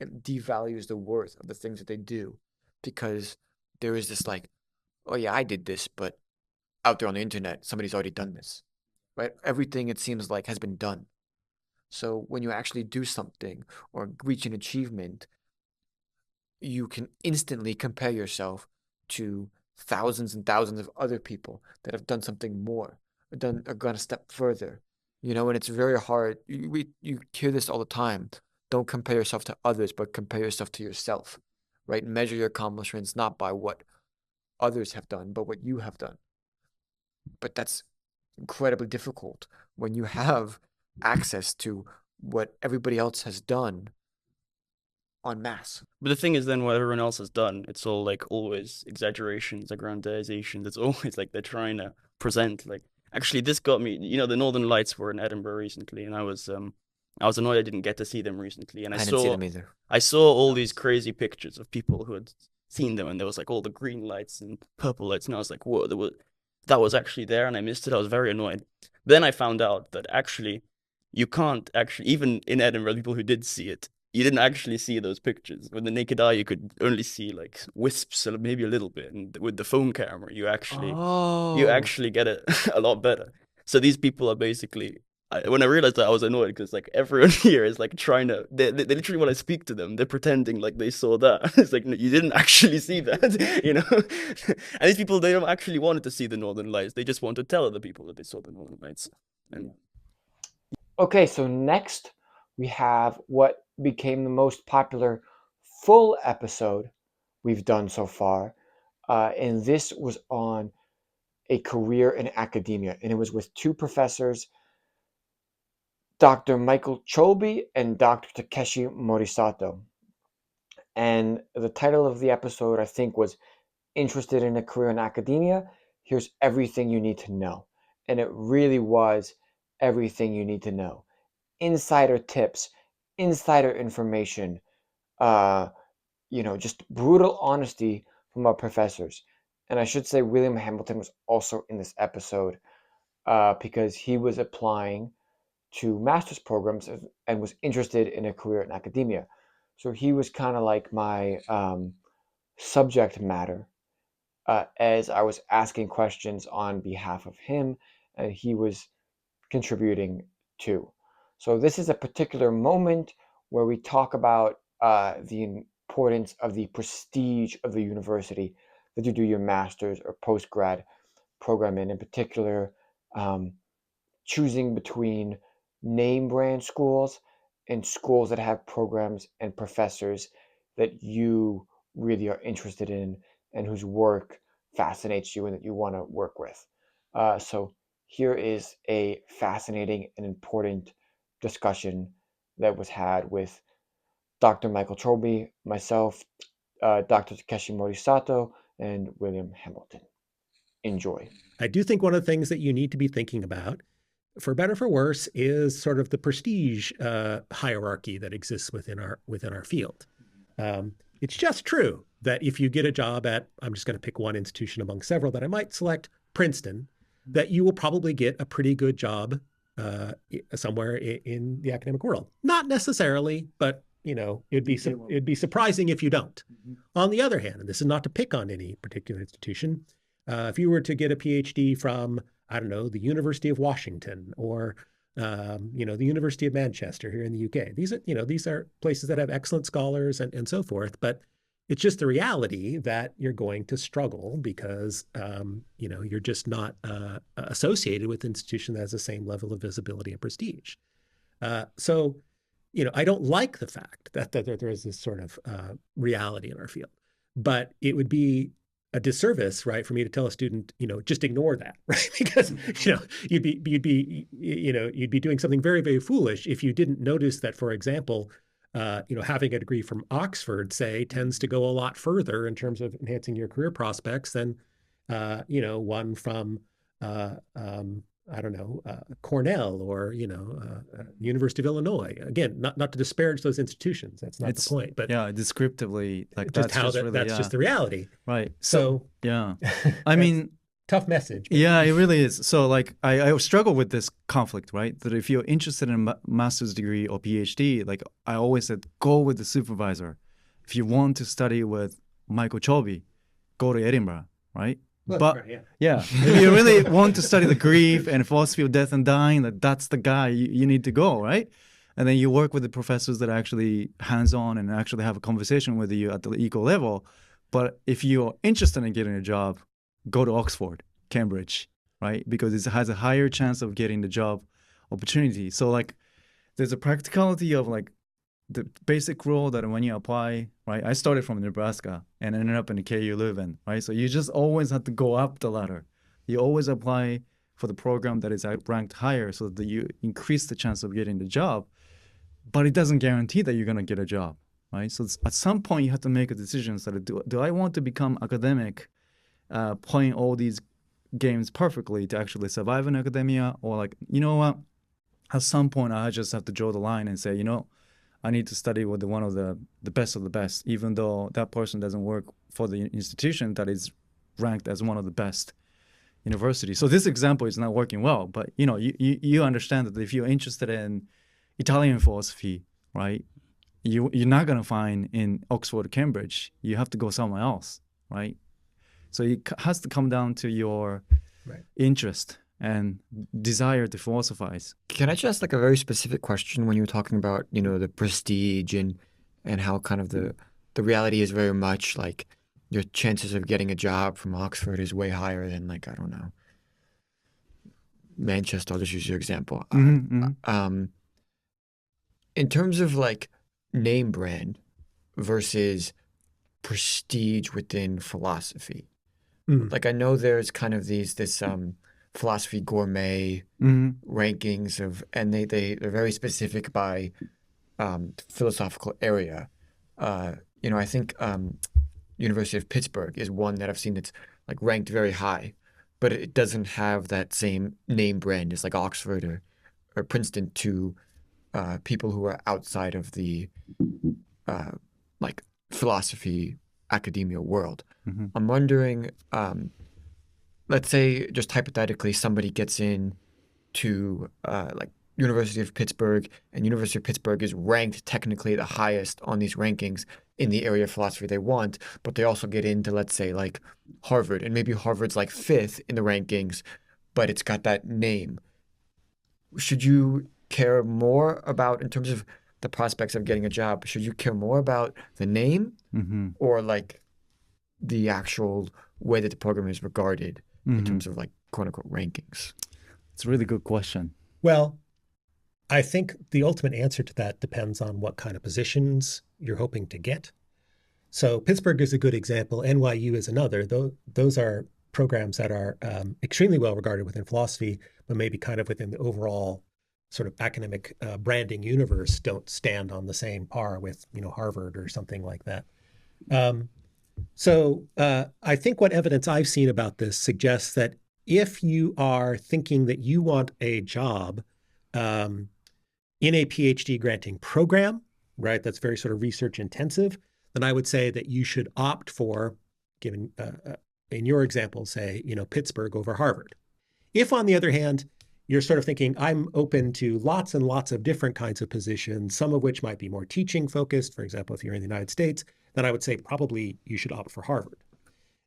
It devalues the worth of the things that they do, because there is this like, oh yeah, I did this, but out there on the internet, somebody's already done this, right? Everything, it seems like, has been done. So when you actually do something or reach an achievement, you can instantly compare yourself to thousands and thousands of other people that have done something more, or gone a step further. And it's very hard. You hear this all the time. Don't compare yourself to others, but compare yourself to yourself, right? Measure your accomplishments not by what others have done, but what you have done. But that's incredibly difficult when you have access to what everybody else has done en masse. But the thing is, then what everyone else has done, it's all like always exaggerations, aggrandizations. It's always like they're trying to present like. Actually, this got me. The Northern Lights were in Edinburgh recently, and I was annoyed I didn't get to see them recently. And I didn't see them either. I saw all these crazy pictures of people who had seen them, and there was like all the green lights and purple lights, and I was like, whoa, that was actually there, and I missed it. I was very annoyed. Then I found out that actually you can't actually, even in Edinburgh, people who did see it, you didn't actually see those pictures. With the naked eye, you could only see like wisps or maybe a little bit. And with the phone camera, you actually get it a lot better. So these people are basically. When I realized that, I was annoyed because like everyone here is like trying to. They literally, when I speak to them, they're pretending like they saw that. It's like, no, you didn't actually see that, And these people, they don't actually wanted to see the Northern Lights. They just want to tell other people that they saw the Northern Lights. And Okay, so next we have what became the most popular full episode we've done so far. And this was on a career in academia. And it was with two professors, Dr. Michael Cholby and Dr. Takeshi Morisato. And the title of the episode, I think, was Interested in a Career in Academia? Here's everything you need to know. And it really was everything you need to know. Insider tips, insider information, just brutal honesty from our professors. And I should say William Hamilton was also in this episode because he was applying to master's programs and was interested in a career in academia. So he was kind of like my subject matter as I was asking questions on behalf of him, and he was contributing too. So this is a particular moment where we talk about the importance of the prestige of the university that you do your master's or postgrad program in particular, choosing between name brand schools and schools that have programs and professors that you really are interested in and whose work fascinates you and that you want to work with. So here is a fascinating and important discussion that was had with Dr. Michael Cholby, myself, Dr. Takeshi Morisato, and William Hamilton. Enjoy. I do think one of the things that you need to be thinking about, for better or for worse, is sort of the prestige hierarchy that exists within our field. It's just true that if you get a job at, I'm just going to pick one institution among several that I might select, Princeton, that you will probably get a pretty good job somewhere in the academic world. Not necessarily, but it'd be surprising if you don't. On the other hand, and this is not to pick on any particular institution, if you were to get a PhD from, I don't know, the University of Washington or the University of Manchester here in the UK, these are places that have excellent scholars and so forth, but it's just the reality that you're going to struggle because you're just not associated with an institution that has the same level of visibility and prestige. So I don't like the fact that there is this sort of reality in our field, but it would be a disservice, right, for me to tell a student, just ignore that, right? Because you'd be doing something very, very foolish if you didn't notice that, for example, having a degree from Oxford, say, tends to go a lot further in terms of enhancing your career prospects than one from Cornell or University of Illinois. Again, not to disparage those institutions. That's not the point. But descriptively, like just that's how just really, just the reality. Right. So yeah, I mean, tough message. Yeah, it really is. So like I struggle with this conflict, right? That if you're interested in a master's degree or PhD, like I always said, go with the supervisor. If you want to study with Michael Cholby, go to Edinburgh, right? But yeah, if you really want to study the grief and philosophy of death and dying, that's the guy you need to go, right? And then you work with the professors that are actually hands-on and actually have a conversation with you at the equal level. But if you're interested in getting a job, go to Oxford, Cambridge, right? Because it has a higher chance of getting the job opportunity. So like there's a practicality of like the basic rule that when you apply, right? I started from Nebraska and ended up in the KU Leuven, right? So you just always have to go up the ladder. You always apply for the program that is ranked higher so that you increase the chance of getting the job, but it doesn't guarantee that you're going to get a job, right? So at some point you have to make a decision. So do I want to become academic, playing all these games perfectly to actually survive in academia, or like, you know what? At some point I just have to draw the line and say, I need to study with one of the best of the best, even though that person doesn't work for the institution that is ranked as one of the best universities. So this example is not working well, but you understand that if you're interested in Italian philosophy, right, you're not going to find in Oxford or Cambridge. You have to go somewhere else, right? So it has to come down to your interest and desire to philosophize. Can I just ask like a very specific question when you were talking about, the prestige and how kind of the reality is very much like your chances of getting a job from Oxford is way higher than like, I don't know, Manchester. I'll just use your example. In terms of like name brand versus prestige within philosophy, like I know there's kind of this philosophy gourmet rankings and they're very specific by philosophical area. I think University of Pittsburgh is one that I've seen that's like ranked very high, but it doesn't have that same name brand as like Oxford or Princeton to people who are outside of the like philosophy academia world. I'm wondering, let's say just hypothetically somebody gets in to like University of Pittsburgh, and University of Pittsburgh is ranked technically the highest on these rankings in the area of philosophy they want, but they also get into, let's say, like Harvard, and maybe Harvard's like 5th in the rankings, but it's got that name. Should you care more about, in terms of the prospects of getting a job, should you care more about the name or like the actual way that the program is regarded in terms of like quote unquote rankings? It's a really good question. Well, I think the ultimate answer to that depends on what kind of positions you're hoping to get. So Pittsburgh is a good example. NYU is another. Those are programs that are extremely well regarded within philosophy, but maybe kind of within the overall sort of academic branding universe don't stand on the same par with, Harvard or something like that. So I think what evidence I've seen about this suggests that if you are thinking that you want a job in a PhD granting program, right, that's very sort of research intensive, then I would say that you should opt for, given in your example, say, Pittsburgh over Harvard. If, on the other hand, you're sort of thinking, I'm open to lots and lots of different kinds of positions, some of which might be more teaching focused, for example, if you're in the United States, then I would say probably you should opt for Harvard.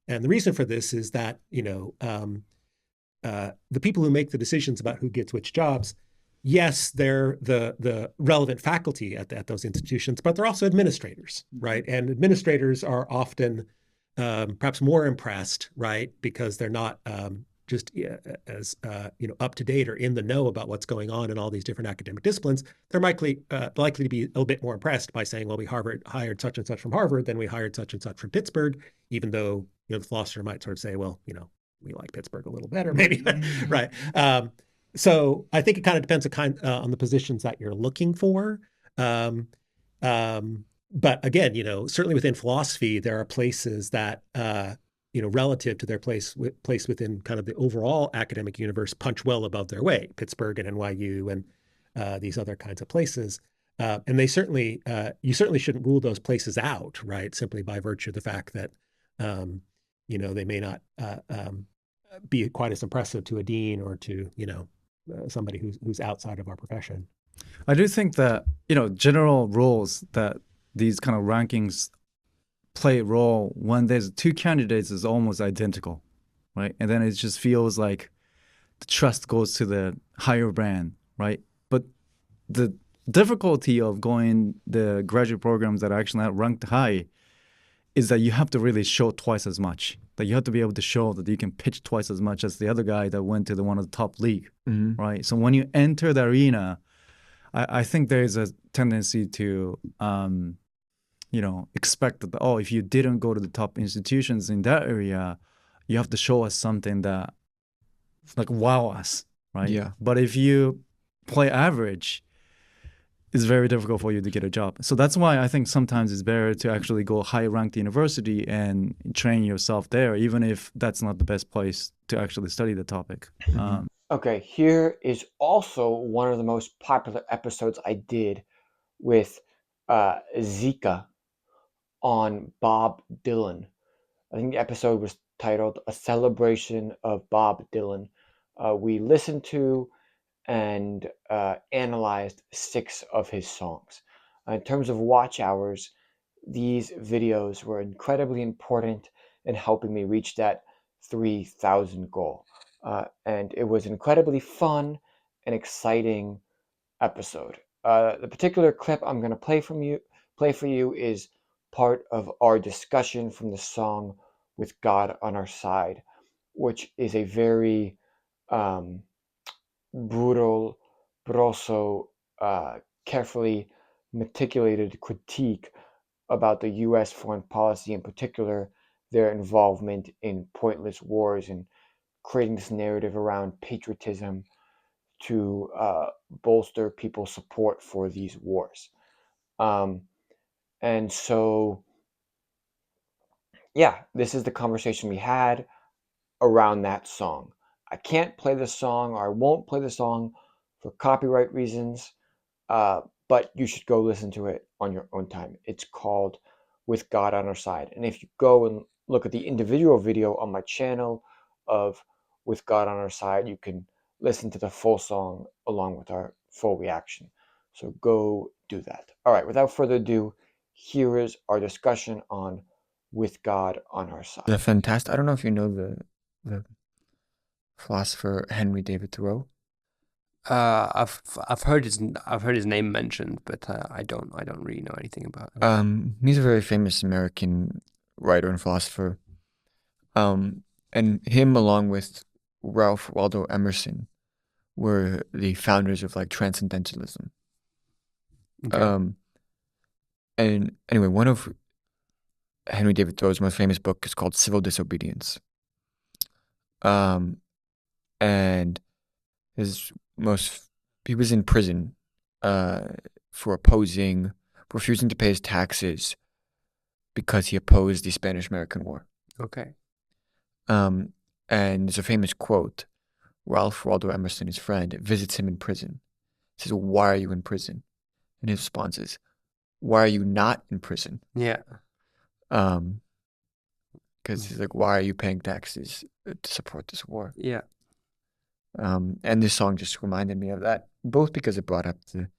And the reason for this is that, the people who make the decisions about who gets which jobs, yes, they're the relevant faculty at those institutions, but they're also administrators, right? And administrators are often perhaps more impressed, right? Because they're not just as up to date or in the know about what's going on in all these different academic disciplines. They're likely to be a little bit more impressed by saying, well, we hired such and such from Harvard, then we hired such and such from Pittsburgh, even though the philosopher might sort of say, well, we like Pittsburgh a little better, maybe, right? So I think it kind of depends on the positions that you're looking for. But again, certainly within philosophy, there are places that, relative to their place within kind of the overall academic universe, punch well above their weight. Pittsburgh and NYU and these other kinds of places. And they certainly, you certainly shouldn't rule those places out, right? Simply by virtue of the fact that, they may not be quite as impressive to a dean or to, somebody who's outside of our profession. I do think that, general rules that these kind of rankings play a role when there's two candidates is almost identical, right? And then it just feels like the trust goes to the higher brand, right? But the difficulty of going the graduate programs that are actually not ranked high is that you have to really show twice as much. That you have to be able to show that you can pitch twice as much as the other guy that went to one of the top league, right? So when you enter the arena, I think there is a tendency to, expect that, if you didn't go to the top institutions in that area, you have to show us something that, wow us, right? Yeah. But if you play average, it's very difficult for you to get a job. So that's why I think sometimes it's better to actually go high-ranked university and train yourself there, even if that's not the best place to actually study the topic. Okay, here is also one of the most popular episodes I did with Zika on Bob Dylan. I think the episode was titled A Celebration of Bob Dylan. We listened to and analyzed 6 of his songs. In terms of watch hours, these videos were incredibly important in helping me reach that 3,000 goal. And it was an incredibly fun and exciting episode. The particular clip I'm going to play for you is part of our discussion from the song With God on Our Side, which is a very brutal but also carefully meticulated critique about the U.S. foreign policy, in particular their involvement in pointless wars and creating this narrative around patriotism to bolster people's support for these wars. And so, yeah, this is the conversation we had around that song. I can't play the song, or I won't play the song for copyright reasons, but you should go listen to it on your own time. It's called With God on Our Side. And if you go and look at the individual video on my channel of With God on Our Side, you can listen to the full song along with our full reaction. So go do that. All right, without further ado, here is our discussion on With God on Our Side. The fantastic. I don't know if you know the philosopher Henry David Thoreau. I've heard his name mentioned, but I don't really know anything about him. He's a very famous American writer and philosopher. And him, along with Ralph Waldo Emerson, were the founders of transcendentalism. Okay. And anyway, one of Henry David Thoreau's most famous book is called Civil Disobedience. And he was in prison for refusing to pay his taxes because he opposed the Spanish-American War. Okay. And there's a famous quote. Ralph Waldo Emerson, his friend, visits him in prison. He says, "Why are you in prison?" And his response is, "Why are you not in prison?" Yeah. Because he's like, why are you paying taxes to support this war? Yeah. And this song just reminded me of that, both because it brought up the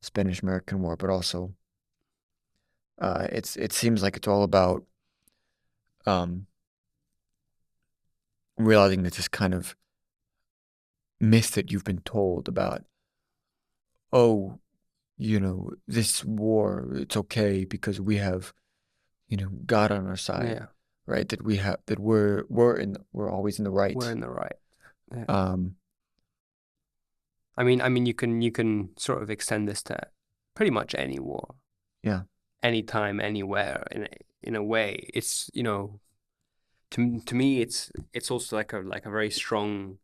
Spanish-American War, but also it seems like it's all about realizing that this kind of myth that you've been told about, oh, this war, it's okay because we have, God on our side, Yeah. right? That we're always in the right. We're in the right. Yeah. Um, I mean, you can sort of extend this to pretty much any war. Yeah. Anytime, anywhere. In a way, it's to me, it's also like a very strong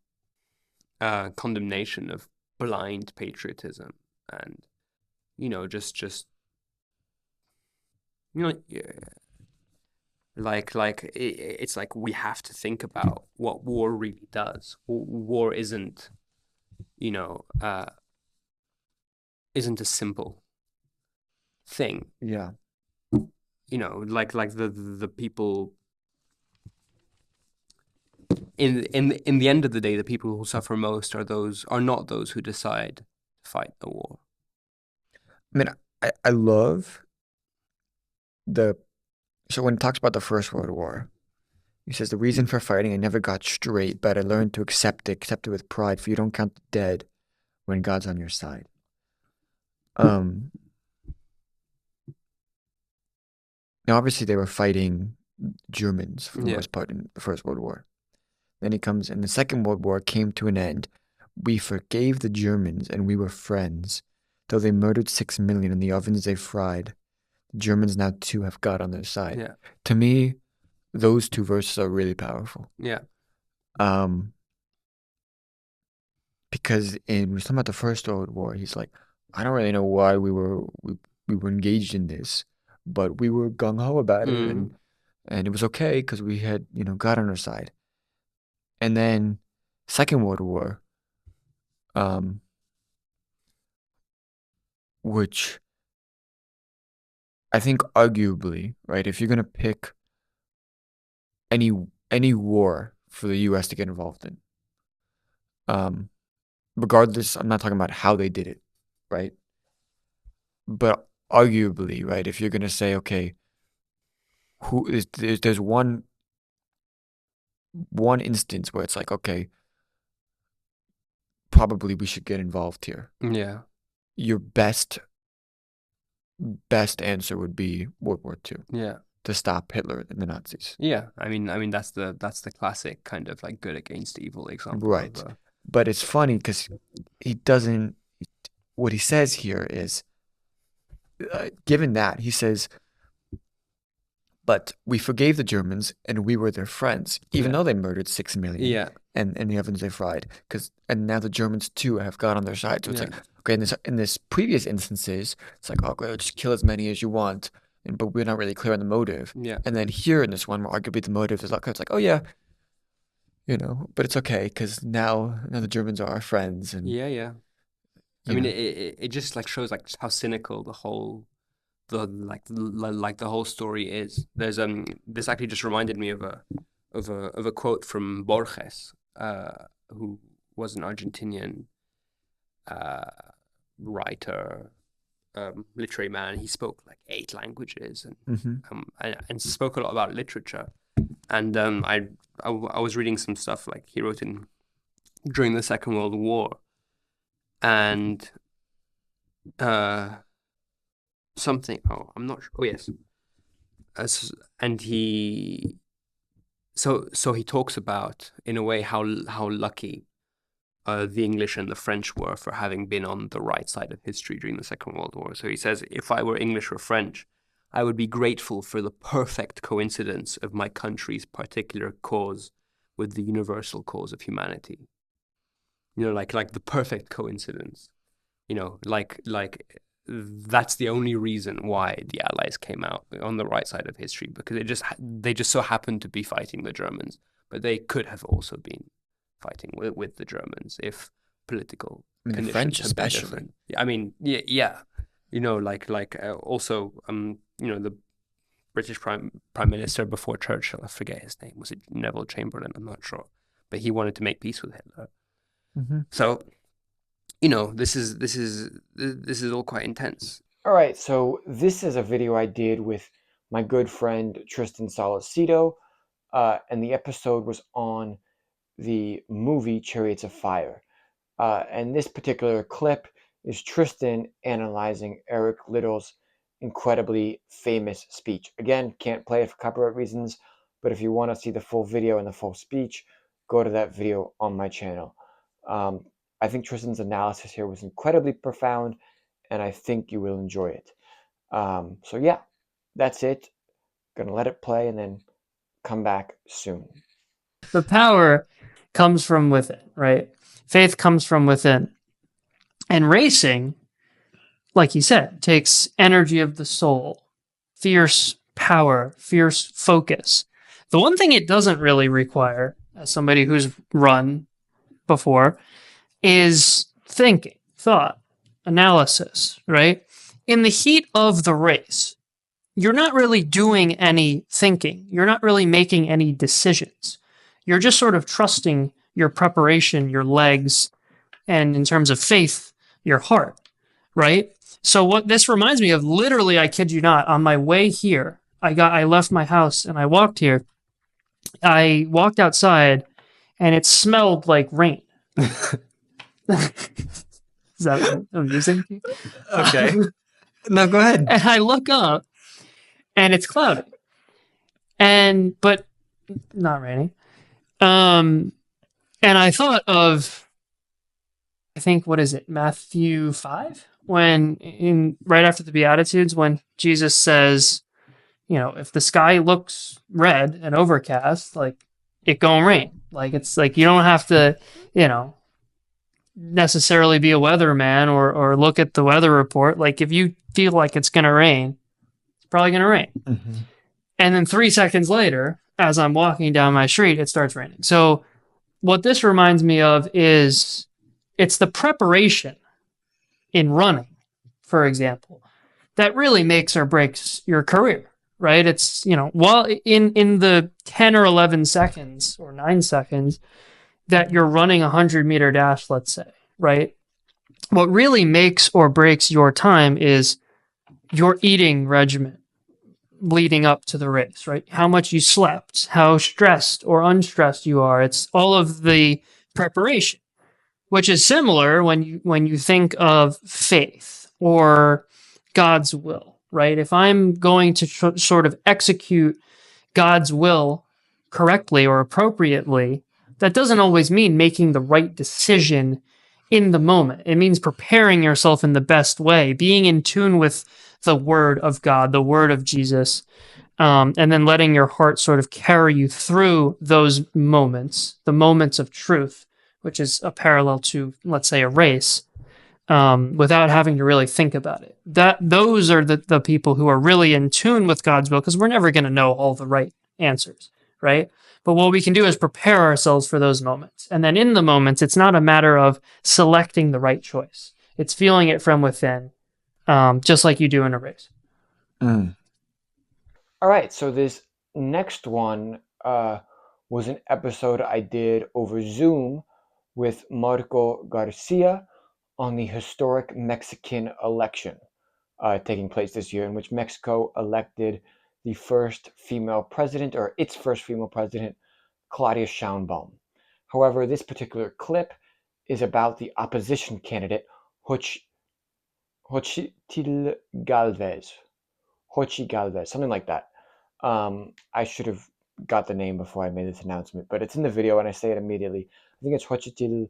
condemnation of blind patriotism and just it's like we have to think about what war really does. War isn't isn't a simple thing. Yeah. Like the people in the end of the day, the people who suffer most are not those who decide to fight the war. I mean, I love so when it talks about the First World War, he says, the reason for fighting I never got straight, but I learned to accept it with pride, for you don't count the dead when God's on your side. Now, obviously, they were fighting Germans for the most part in the First World War. Then he comes, and the Second World War came to an end. We forgave the Germans, and we were friends. Though they murdered 6 million in the ovens they fried, the Germans now too have God on their side. Yeah. To me, those two verses are really powerful. Yeah. Because when we're talking about the First World War, he's like, I don't really know why we were engaged in this, but we were gung ho about it, and it was okay because we had God on our side. And then Second World War, which I think arguably, right, if you're gonna pick any war for the U.S. to get involved in, regardless, I'm not talking about how they did it, right? But arguably, right, if you're gonna say, okay, there's one instance where it's like, okay, probably we should get involved here. Yeah. Your best answer would be World War II. Yeah. To stop Hitler and the Nazis. Yeah. I mean that's the classic kind of like good against evil example. Right. But it's funny because he doesn't. What he says here is, given that, he says, but we forgave the Germans and we were their friends, even though they murdered 6 million. Yeah. And the ovens they fried, and now the Germans too have God on their side. So it's like, okay, in this previous instances, it's like, oh, great, just kill as many as you want, but we're not really clear on the motive. Yeah. And then here in this one, where arguably the motive is like, it's like, oh yeah, but it's okay because now the Germans are our friends. And yeah. I mean, it just like shows like how cynical the whole story is. There's this actually just reminded me of a quote from Borges, who was an Argentinian writer, literary man. He spoke like 8 languages and spoke a lot about literature. And I was reading some stuff like he wrote during the Second World War, and something. Oh, I'm not sure. Oh yes. And he. So he talks about, in a way, how lucky the English and the French were for having been on the right side of history during the Second World War. So he says, if I were English or French, I would be grateful for the perfect coincidence of my country's particular cause with the universal cause of humanity. Like the perfect coincidence. Like that's the only reason why the Allies came out on the right side of history, because they just so happened to be fighting the Germans, but they could have also been fighting with the Germans if political conditions the French had been especially. different. I mean, yeah. Also, the British prime minister before Churchill. I forget his name. Was it Neville Chamberlain? I'm not sure, but he wanted to make peace with Hitler. So, this is all quite intense. All right, so this is a video I did with my good friend Tristan Solacito, and the episode was on the movie Chariots of Fire. And this particular clip is Tristan analyzing Eric Liddell's incredibly famous speech. Again, can't play it for copyright reasons, but if you want to see the full video and the full speech, go to that video on my channel. I think Tristan's analysis here was incredibly profound, and I think you will enjoy it. So yeah, that's it. Gonna let it play and then come back soon. The power comes from within, right? Faith comes from within. And racing, like you said, takes energy of the soul, fierce power, fierce focus. The one thing it doesn't really require, as somebody who's run before, is thinking, thought, analysis, right? In the heat of the race, you're not really doing any thinking. You're not really making any decisions. You're just sort of trusting your preparation, your legs, and in terms of faith, your heart, right? So what this reminds me of, literally, I kid you not, on my way here, I left my house and I walked here. I walked outside and it smelled like rain. Is that amusing? Okay. No, go ahead. And I look up and it's cloudy. But not raining. And I thought of, I think, what is it, Matthew 5? When right after the Beatitudes, when Jesus says, if the sky looks red and overcast, like, it gonna rain. Like, it's like, you don't have to, necessarily be a weatherman or look at the weather report. Like, if you feel like it's gonna rain, it's probably gonna rain. Mm-hmm. And then 3 seconds later, as I'm walking down my street, it starts raining. So what this reminds me of is it's the preparation in running, for example, that really makes or breaks your career, right? It's, while in the 10 or 11 seconds or 9 seconds that you're running a 100-meter dash, let's say, right? What really makes or breaks your time is your eating regimen leading up to the race, right? How much you slept, how stressed or unstressed you are. It's all of the preparation, which is similar when you think of faith or God's will, right? If I'm going to sort of execute God's will correctly or appropriately, that doesn't always mean making the right decision in the moment. It means preparing yourself in the best way, being in tune with the word of God, the word of Jesus, and then letting your heart sort of carry you through those moments, the moments of truth, which is a parallel to, let's say, a race, without having to really think about it. Those are the people who are really in tune with God's will, because we're never going to know all the right answers, right? But what we can do is prepare ourselves for those moments. And then in the moments, it's not a matter of selecting the right choice. It's feeling it from within, just like you do in a race. All right, so this next one was an episode I did over Zoom with Marco Garcia on the historic Mexican election taking place this year, in which Mexico elected the first female president, or its first female president, Claudia Sheinbaum. However, this particular clip is about the opposition candidate, Xochitl Galvez, something like that. I should have got the name before I made this announcement, but it's in the video and I say it immediately. I think it's Xochitl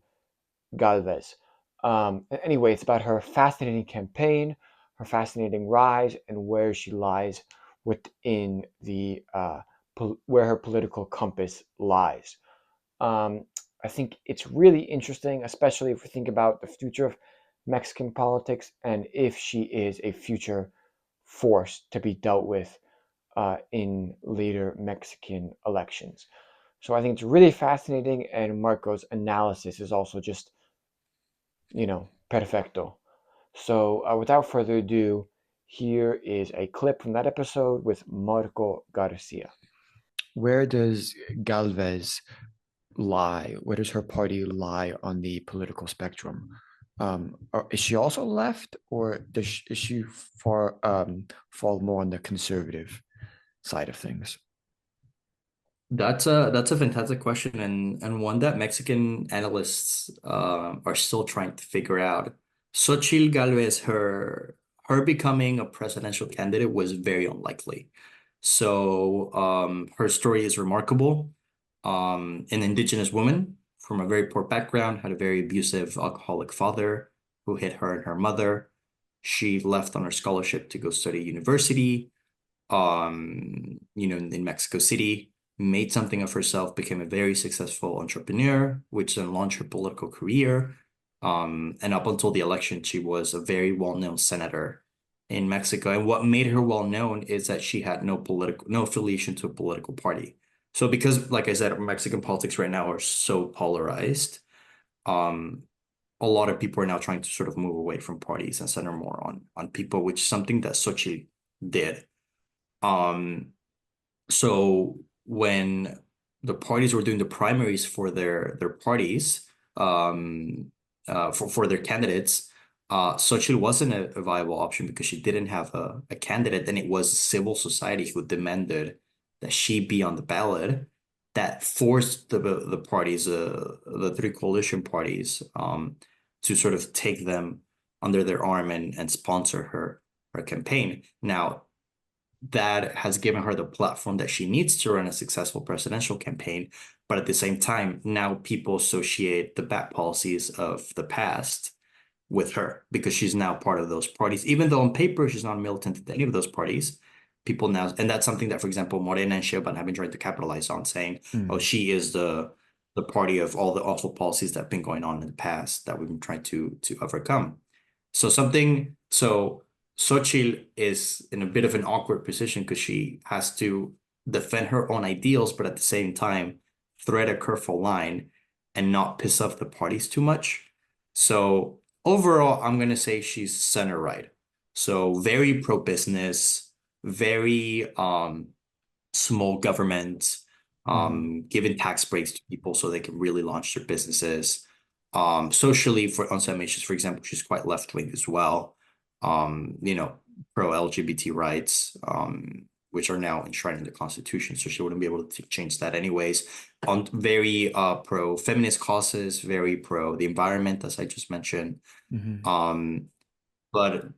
Galvez. Anyway, it's about her fascinating campaign, her fascinating rise, and where she lies within the where her political compass lies. I think it's really interesting, especially if we think about the future of Mexican politics and if she is a future force to be dealt with in later Mexican elections. So I think it's really fascinating, and Marco's analysis is also just, perfecto. So without further ado, Here is a clip from that episode with Marco Garcia. Where does Galvez lie? Where does her party lie on the political spectrum? Is she also left, or is she fall more on the conservative side of things? That's a fantastic question, and one that Mexican analysts are still trying to figure out. Xochitl Galvez, her becoming a presidential candidate was very unlikely. So her story is remarkable. An indigenous woman from a very poor background, had a very abusive alcoholic father who hit her and her mother. She left on her scholarship to go study university, in Mexico City, made something of herself, became a very successful entrepreneur, which then launched her political career. And up until the election, she was a very well-known senator in Mexico. And what made her well-known is that she had no affiliation to a political party. So because, like I said, Mexican politics right now are so polarized, a lot of people are now trying to sort of move away from parties and center more on people, which is something that Xochitl did. So when the parties were doing the primaries for their parties, for their candidates, Xochitl wasn't a viable option because she didn't have a candidate, and it was civil society who demanded that she be on the ballot. That forced the parties, the three coalition parties, to sort of take them under their arm and sponsor her campaign. Now, that has given her the platform that she needs to run a successful presidential campaign. But at the same time, now people associate the bad policies of the past with her because she's now part of those parties. Even though on paper she's not militant to any of those parties, people now, and that's something that, for example, Morena and Sheinbaum have been trying to capitalize on, saying, oh, she is the party of all the awful policies that have been going on in the past that we've been trying to overcome. So Xochitl is in a bit of an awkward position because she has to defend her own ideals, but at the same time, thread a careful line and not piss off the parties too much. So overall, I'm going to say she's center right. So very pro-business, very small government, giving tax breaks to people so they can really launch their businesses. Socially, on some issues, for example, she's quite left-wing as well. Pro-LGBT rights, which are now enshrined in the Constitution, so she wouldn't be able to change that anyways. On very pro-feminist causes, very pro the environment, as I just mentioned. But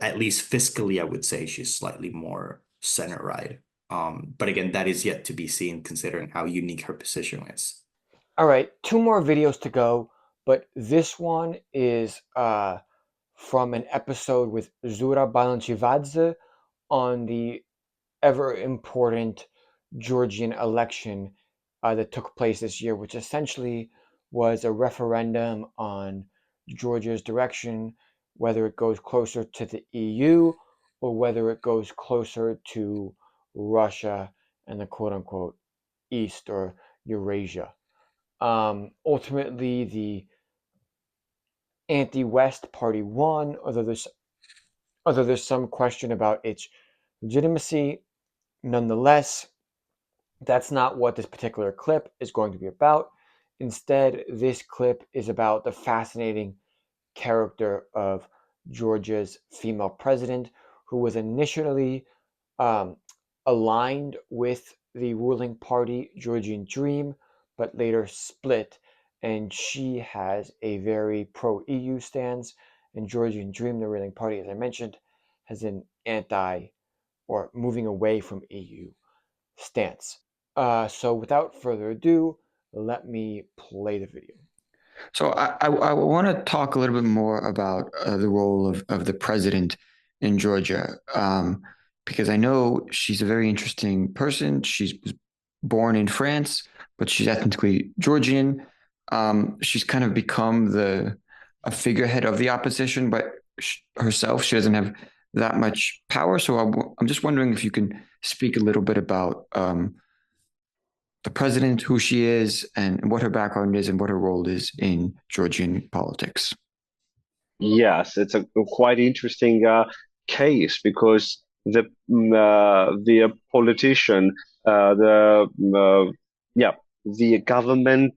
at least fiscally, I would say she's slightly more center-right. But again, that is yet to be seen considering how unique her position is. All right, 2 more videos to go, but this one is from an episode with Zura Balanchivadze on the ever-important Georgian election that took place this year, which essentially was a referendum on Georgia's direction, whether it goes closer to the EU or whether it goes closer to Russia and the quote-unquote East or Eurasia. Ultimately, the anti-West party won, although there's some question about its legitimacy. Nonetheless, that's not what this particular clip is going to be about. Instead, this clip is about the fascinating character of Georgia's female president, who was initially aligned with the ruling party, Georgian Dream, but later split. And she has a very pro-EU stance, and Georgian Dream, the ruling party, as I mentioned, has an anti or moving away from EU stance. So without further ado, let me play the video. So I want to talk a little bit more about the role of the president in Georgia, because I know she's a very interesting person. She was born in France, but she's ethnically Georgian. She's kind of become a figurehead of the opposition, but herself, she doesn't have that much power. So I'm just wondering if you can speak a little bit about the president, who she is, and what her background is, and what her role is in Georgian politics. Yes, it's a quite interesting case because the politician, the governmental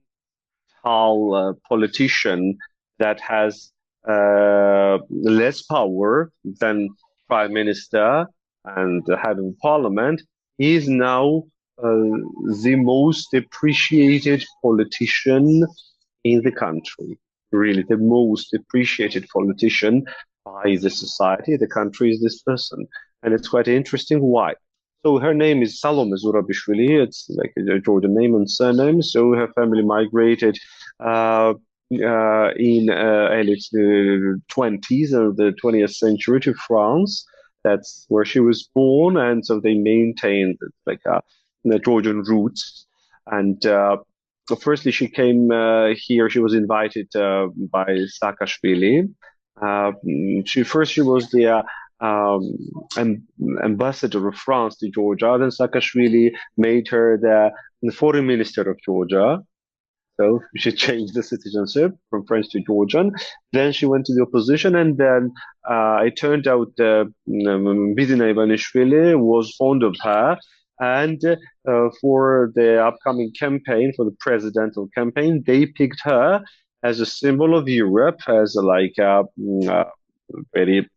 politician that has less power than prime minister and the head of parliament is now the most appreciated politician in the country. Really, the most appreciated politician by the society, the country, is this person. And it's quite interesting why. So her name is Salome Zurabishvili. It's like a Jordan name and surname. So her family migrated in early 20s of the 20th century to France. That's where she was born, and so they maintained like the Georgian roots. And so firstly, she came here. She was invited by Saakashvili. She was the ambassador of France to Georgia. Then Saakashvili made her the foreign minister of Georgia. So she changed the citizenship from French to Georgian. Then she went to the opposition, and then it turned out Bidina Ivanishvili was fond of her. And for the upcoming campaign, for the presidential campaign, they picked her as a symbol of Europe, as like very,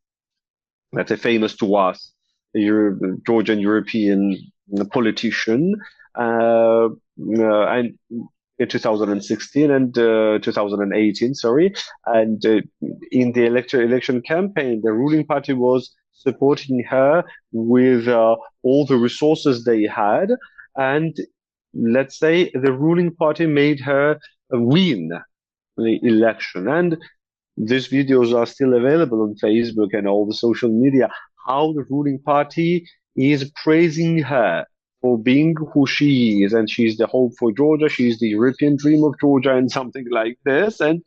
let's say, famous to us, Georgian European politician. And in 2016 and 2018, sorry. And in the election campaign, the ruling party was supporting her with all the resources they had. And let's say the ruling party made her win the election. And these videos are still available on Facebook and all the social media, how the ruling party is praising her for being who she is, and she's the hope for Georgia, she's the European dream of Georgia, and something like this. And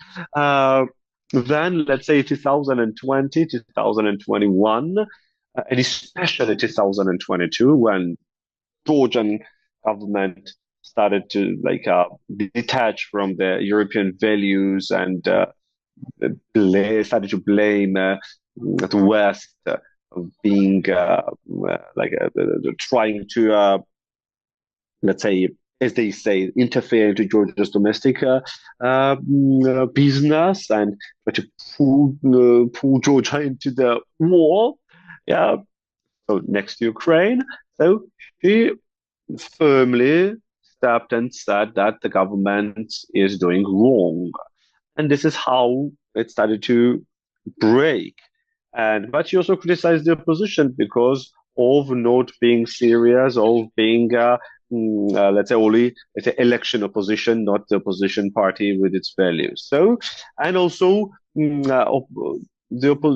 then, let's say 2020, 2021, and especially 2022, when Georgian government started to detach from the European values and started to blame the West of being trying to, let's say, as they say, interfere into Georgia's domestic business and to pull Georgia into the war. Yeah. So next to Ukraine. So she firmly stepped and said that the government is doing wrong. And this is how it started to break. But she also criticized the opposition because of not being serious, of being, let's say, only election opposition, not the opposition party with its values. So, and also,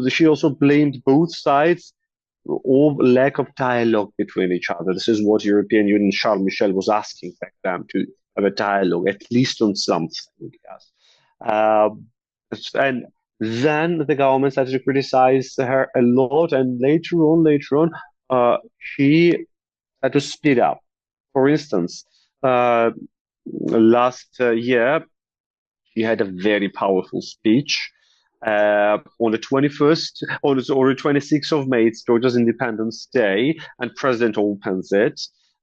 she also blamed both sides of lack of dialogue between each other. This is what European Union Charles Michel was asking back then, to have a dialogue, at least on something. Yes. And then the government started to criticize her a lot, and later on, she had to speed up. For instance, last year, she had a very powerful speech on the 21st, or the 26th of May. It's Georgia's Independence Day, and President opens it.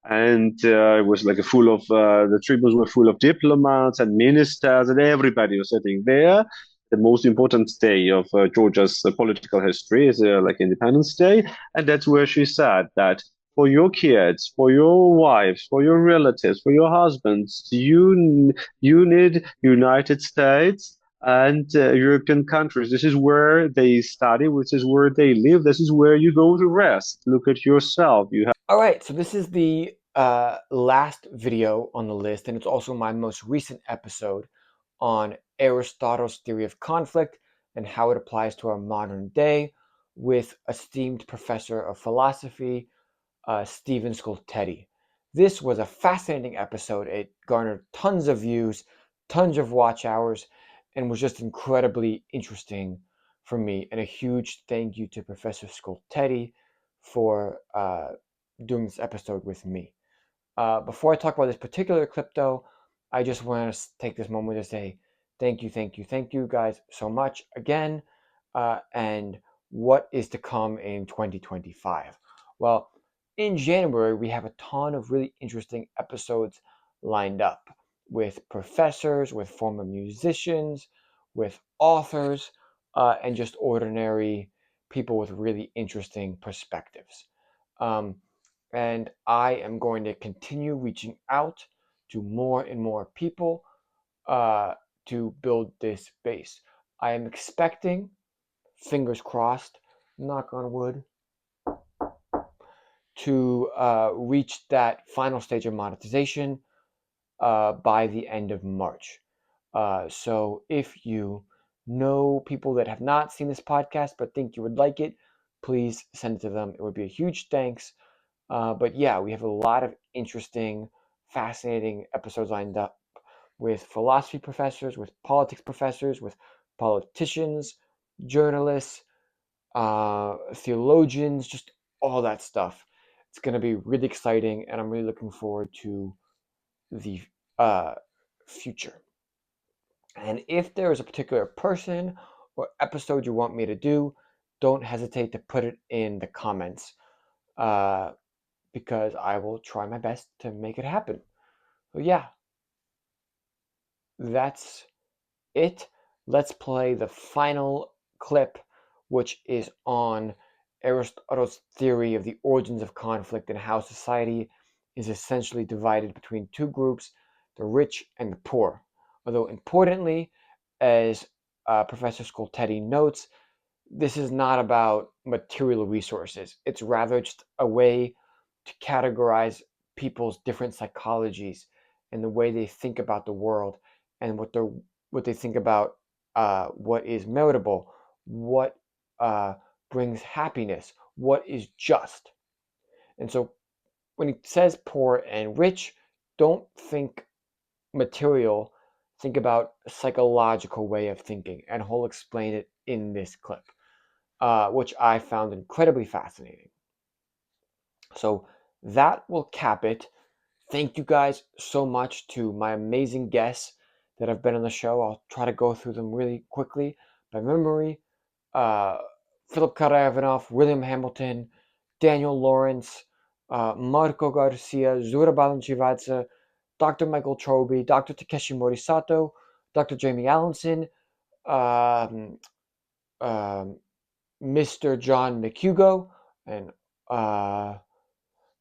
And it was like full of, the tribunes were full of diplomats and ministers, and everybody was sitting there. The most important day of Georgia's political history is like Independence Day. And that's where she said that for your kids, for your wives, for your relatives, for your husbands, you need United States and European countries. This is where they study, this is where they live, this is where you go to rest. Look at yourself. All right, so this is the last video on the list, and it's also my most recent episode on Aristotle's theory of conflict and how it applies to our modern day with esteemed professor of philosophy, Stephen Skoltedi. This was a fascinating episode. It garnered tons of views, tons of watch hours, and was just incredibly interesting for me. And a huge thank you to Professor Skoltedi for doing this episode with me. Before I talk about this particular clip, though, I just want to take this moment to say thank you guys so much again. And what is to come in 2025? Well, in January, we have a ton of really interesting episodes lined up with professors, with former musicians, with authors, and just ordinary people with really interesting perspectives. And I am going to continue reaching out to more and more people to build this base. I am expecting, fingers crossed, knock on wood, to reach that final stage of monetization by the end of March. So if you know people that have not seen this podcast but think you would like it, please send it to them. It would be a huge thanks. But yeah, we have a lot of interesting, fascinating episodes lined up with philosophy professors, with politics professors, with politicians, journalists, theologians, just all that stuff. It's going to be really exciting, and I'm really looking forward to the future. And if there is a particular person or episode you want me to do, don't hesitate to put it in the comments because I will try my best to make it happen. So yeah, that's it. Let's play the final clip, which is on Aristotle's theory of the origins of conflict and how society is essentially divided between two groups, the rich and the poor. Although importantly, as Professor Scoltetti notes, this is not about material resources. It's rather just a way to categorize people's different psychologies and the way they think about the world and what they think about what is meritable, what brings happiness, what is just. And so when he says poor and rich, don't think material, think about a psychological way of thinking, and he'll explain it in this clip, which I found incredibly fascinating. So that will cap it. Thank you guys so much to my amazing guests that have been on the show. I'll try to go through them really quickly by memory. Philip Karavanov, William Hamilton, Daniel Lawrence, Marco Garcia, Zura Balanchivadze, Dr. Michael Chobe, Dr. Takeshi Morisato, Dr. Jamie Allenson, Mr. John McHugo, and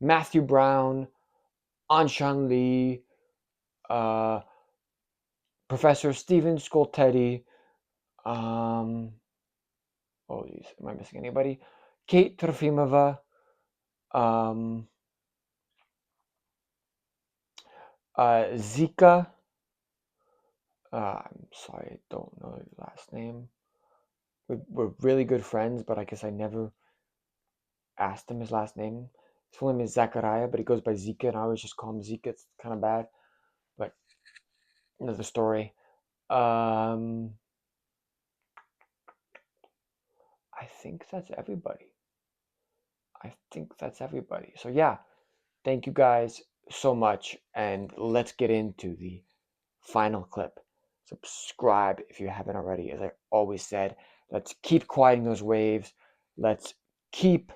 Matthew Brown, Anshan Lee, Professor Stephen Scoltetti, oh geez, am I missing anybody? Kate Trofimova, Zika, I'm sorry, I don't know his last name. We're really good friends, but I guess I never asked him his last name. His full name is Zachariah, but he goes by Zika, and I always just call him Zika. It's kind of bad, but another story. I think that's everybody. So yeah, thank you guys so much, and let's get into the final clip. Subscribe if you haven't already. As I always said, let's keep quieting those waves. Let's keep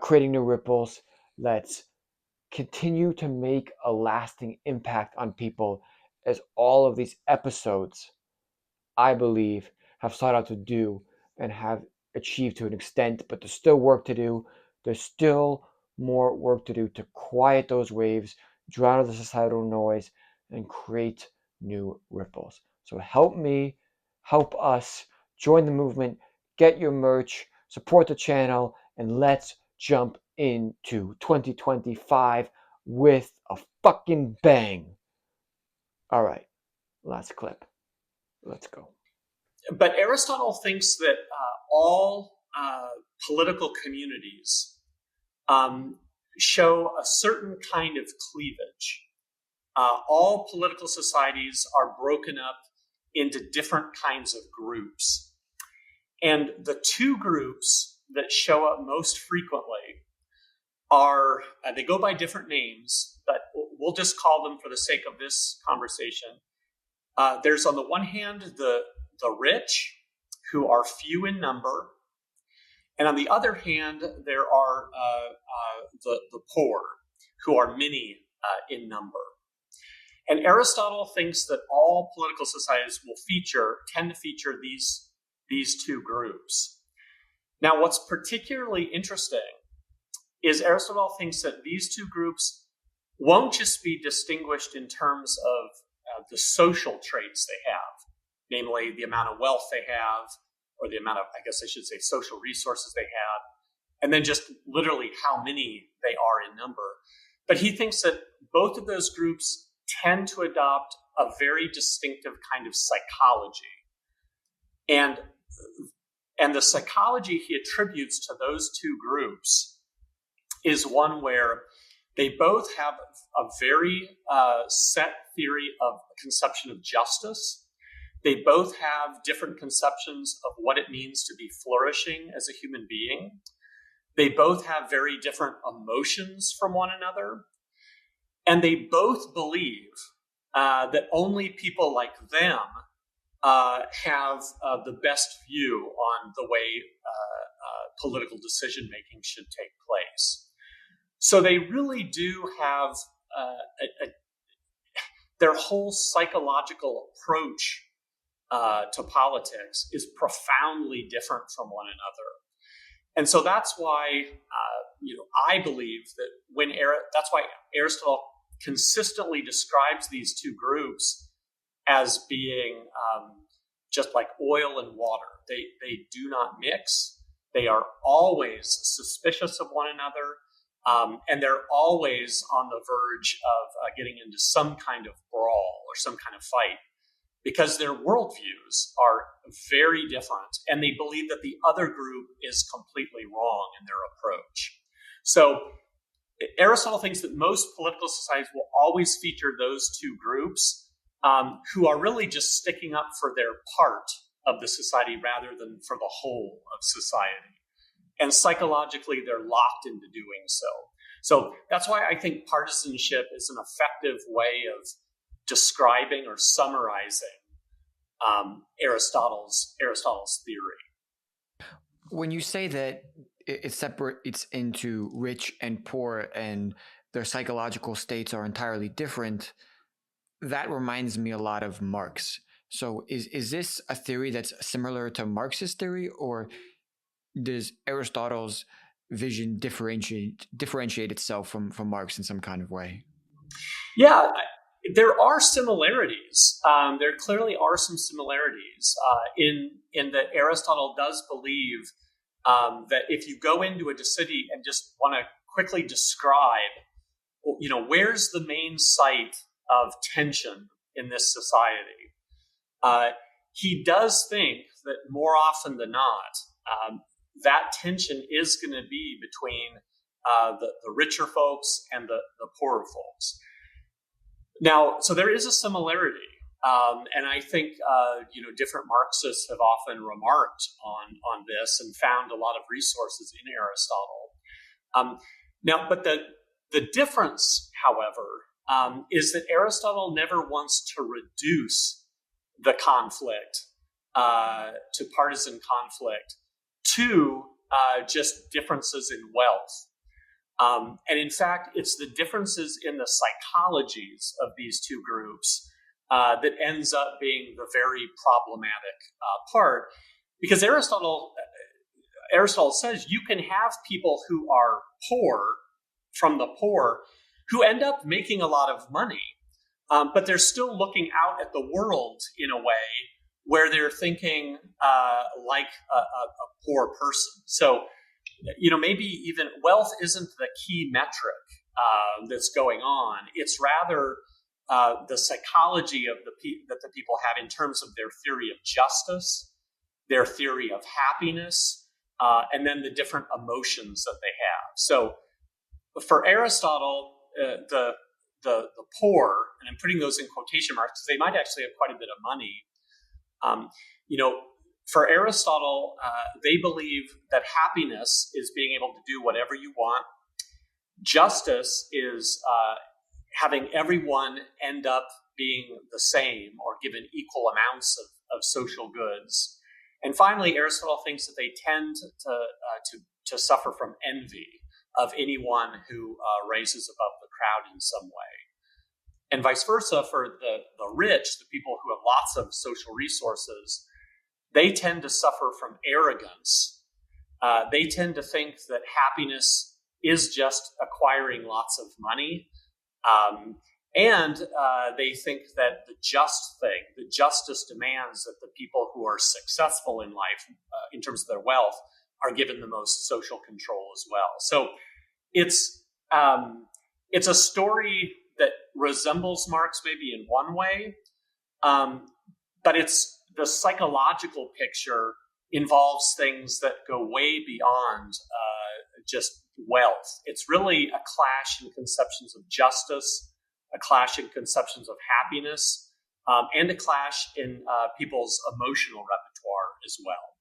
creating new ripples. Let's continue to make a lasting impact on people, as all of these episodes, I believe, have sought out to do and have achieved to an extent, but there's still work to do. There's still more work to do to quiet those waves, drown out the societal noise, and create new ripples. So help me, help us, join the movement, get your merch, support the channel, and let's jump into 2025 with a fucking bang. All right, last clip. Let's go. But Aristotle thinks that all political communities show a certain kind of cleavage. All political societies are broken up into different kinds of groups. And the two groups that show up most frequently are, they go by different names, but we'll just call them for the sake of this conversation. There's on the one hand the rich, who are few in number, And on the other hand, there are the poor, who are many in number. And Aristotle thinks that all political societies will tend to feature these two groups. Now, what's particularly interesting is Aristotle thinks that these two groups won't just be distinguished in terms of the social traits they have, namely the amount of wealth they have, or the amount of, I guess I should say, social resources they have, and then just literally how many they are in number. But he thinks that both of those groups tend to adopt a very distinctive kind of psychology. And the psychology he attributes to those two groups is one where they both have a very set theory of conception of justice. They both have different conceptions of what it means to be flourishing as a human being. They both have very different emotions from one another. And they both believe that only people like them have the best view on the way political decision-making should take place. So they really do have their whole psychological approach to politics is profoundly different from one another. And so that's why, I believe that that's why Aristotle consistently describes these two groups as being just like oil and water. They do not mix. They are always suspicious of one another, and they're always on the verge of getting into some kind of brawl or some kind of fight, because their worldviews are very different, and they believe that the other group is completely wrong in their approach. So Aristotle thinks that most political societies will always feature those two groups who are really just sticking up for their part of the society rather than for the whole of society. And psychologically, they're locked into doing so. So that's why I think partisanship is an effective way of describing or summarizing Aristotle's theory. When you say that it separates into rich and poor and their psychological states are entirely different, that reminds me a lot of Marx. So is this a theory that's similar to Marx's theory, or does Aristotle's vision differentiate itself from Marx in some kind of way? Yeah, there are similarities. There clearly are some similarities in that Aristotle does believe that if you go into a city and just want to quickly describe, where's the main site of tension in this society, he does think that more often than not, that tension is going to be between the richer folks and the poorer folks. Now, so there is a similarity, and I think different Marxists have often remarked on this and found a lot of resources in Aristotle. Now, but the difference, however, is that Aristotle never wants to reduce the conflict to partisan conflict to just differences in wealth. And in fact, it's the differences in the psychologies of these two groups that ends up being the very problematic part. Because Aristotle says you can have people who are poor from the poor who end up making a lot of money, but they're still looking out at the world in a way where they're thinking like a poor person. So, maybe even wealth isn't the key metric that's going on. It's rather the psychology of that the people have in terms of their theory of justice, their theory of happiness, and then the different emotions that they have. So, for Aristotle, the poor, and I'm putting those in quotation marks because they might actually have quite a bit of money. For Aristotle, they believe that happiness is being able to do whatever you want. Justice is having everyone end up being the same or given equal amounts of social goods. And finally, Aristotle thinks that they tend to suffer from envy of anyone who raises above the crowd in some way. And vice versa for the rich, the people who have lots of social resources, they tend to suffer from arrogance. They tend to think that happiness is just acquiring lots of money. And they think that the justice demands that the people who are successful in life, in terms of their wealth, are given the most social control as well. So it's a story that resembles Marx maybe in one way, but it's the psychological picture involves things that go way beyond just wealth. It's really a clash in conceptions of justice, a clash in conceptions of happiness, and a clash in people's emotional repertoire as well.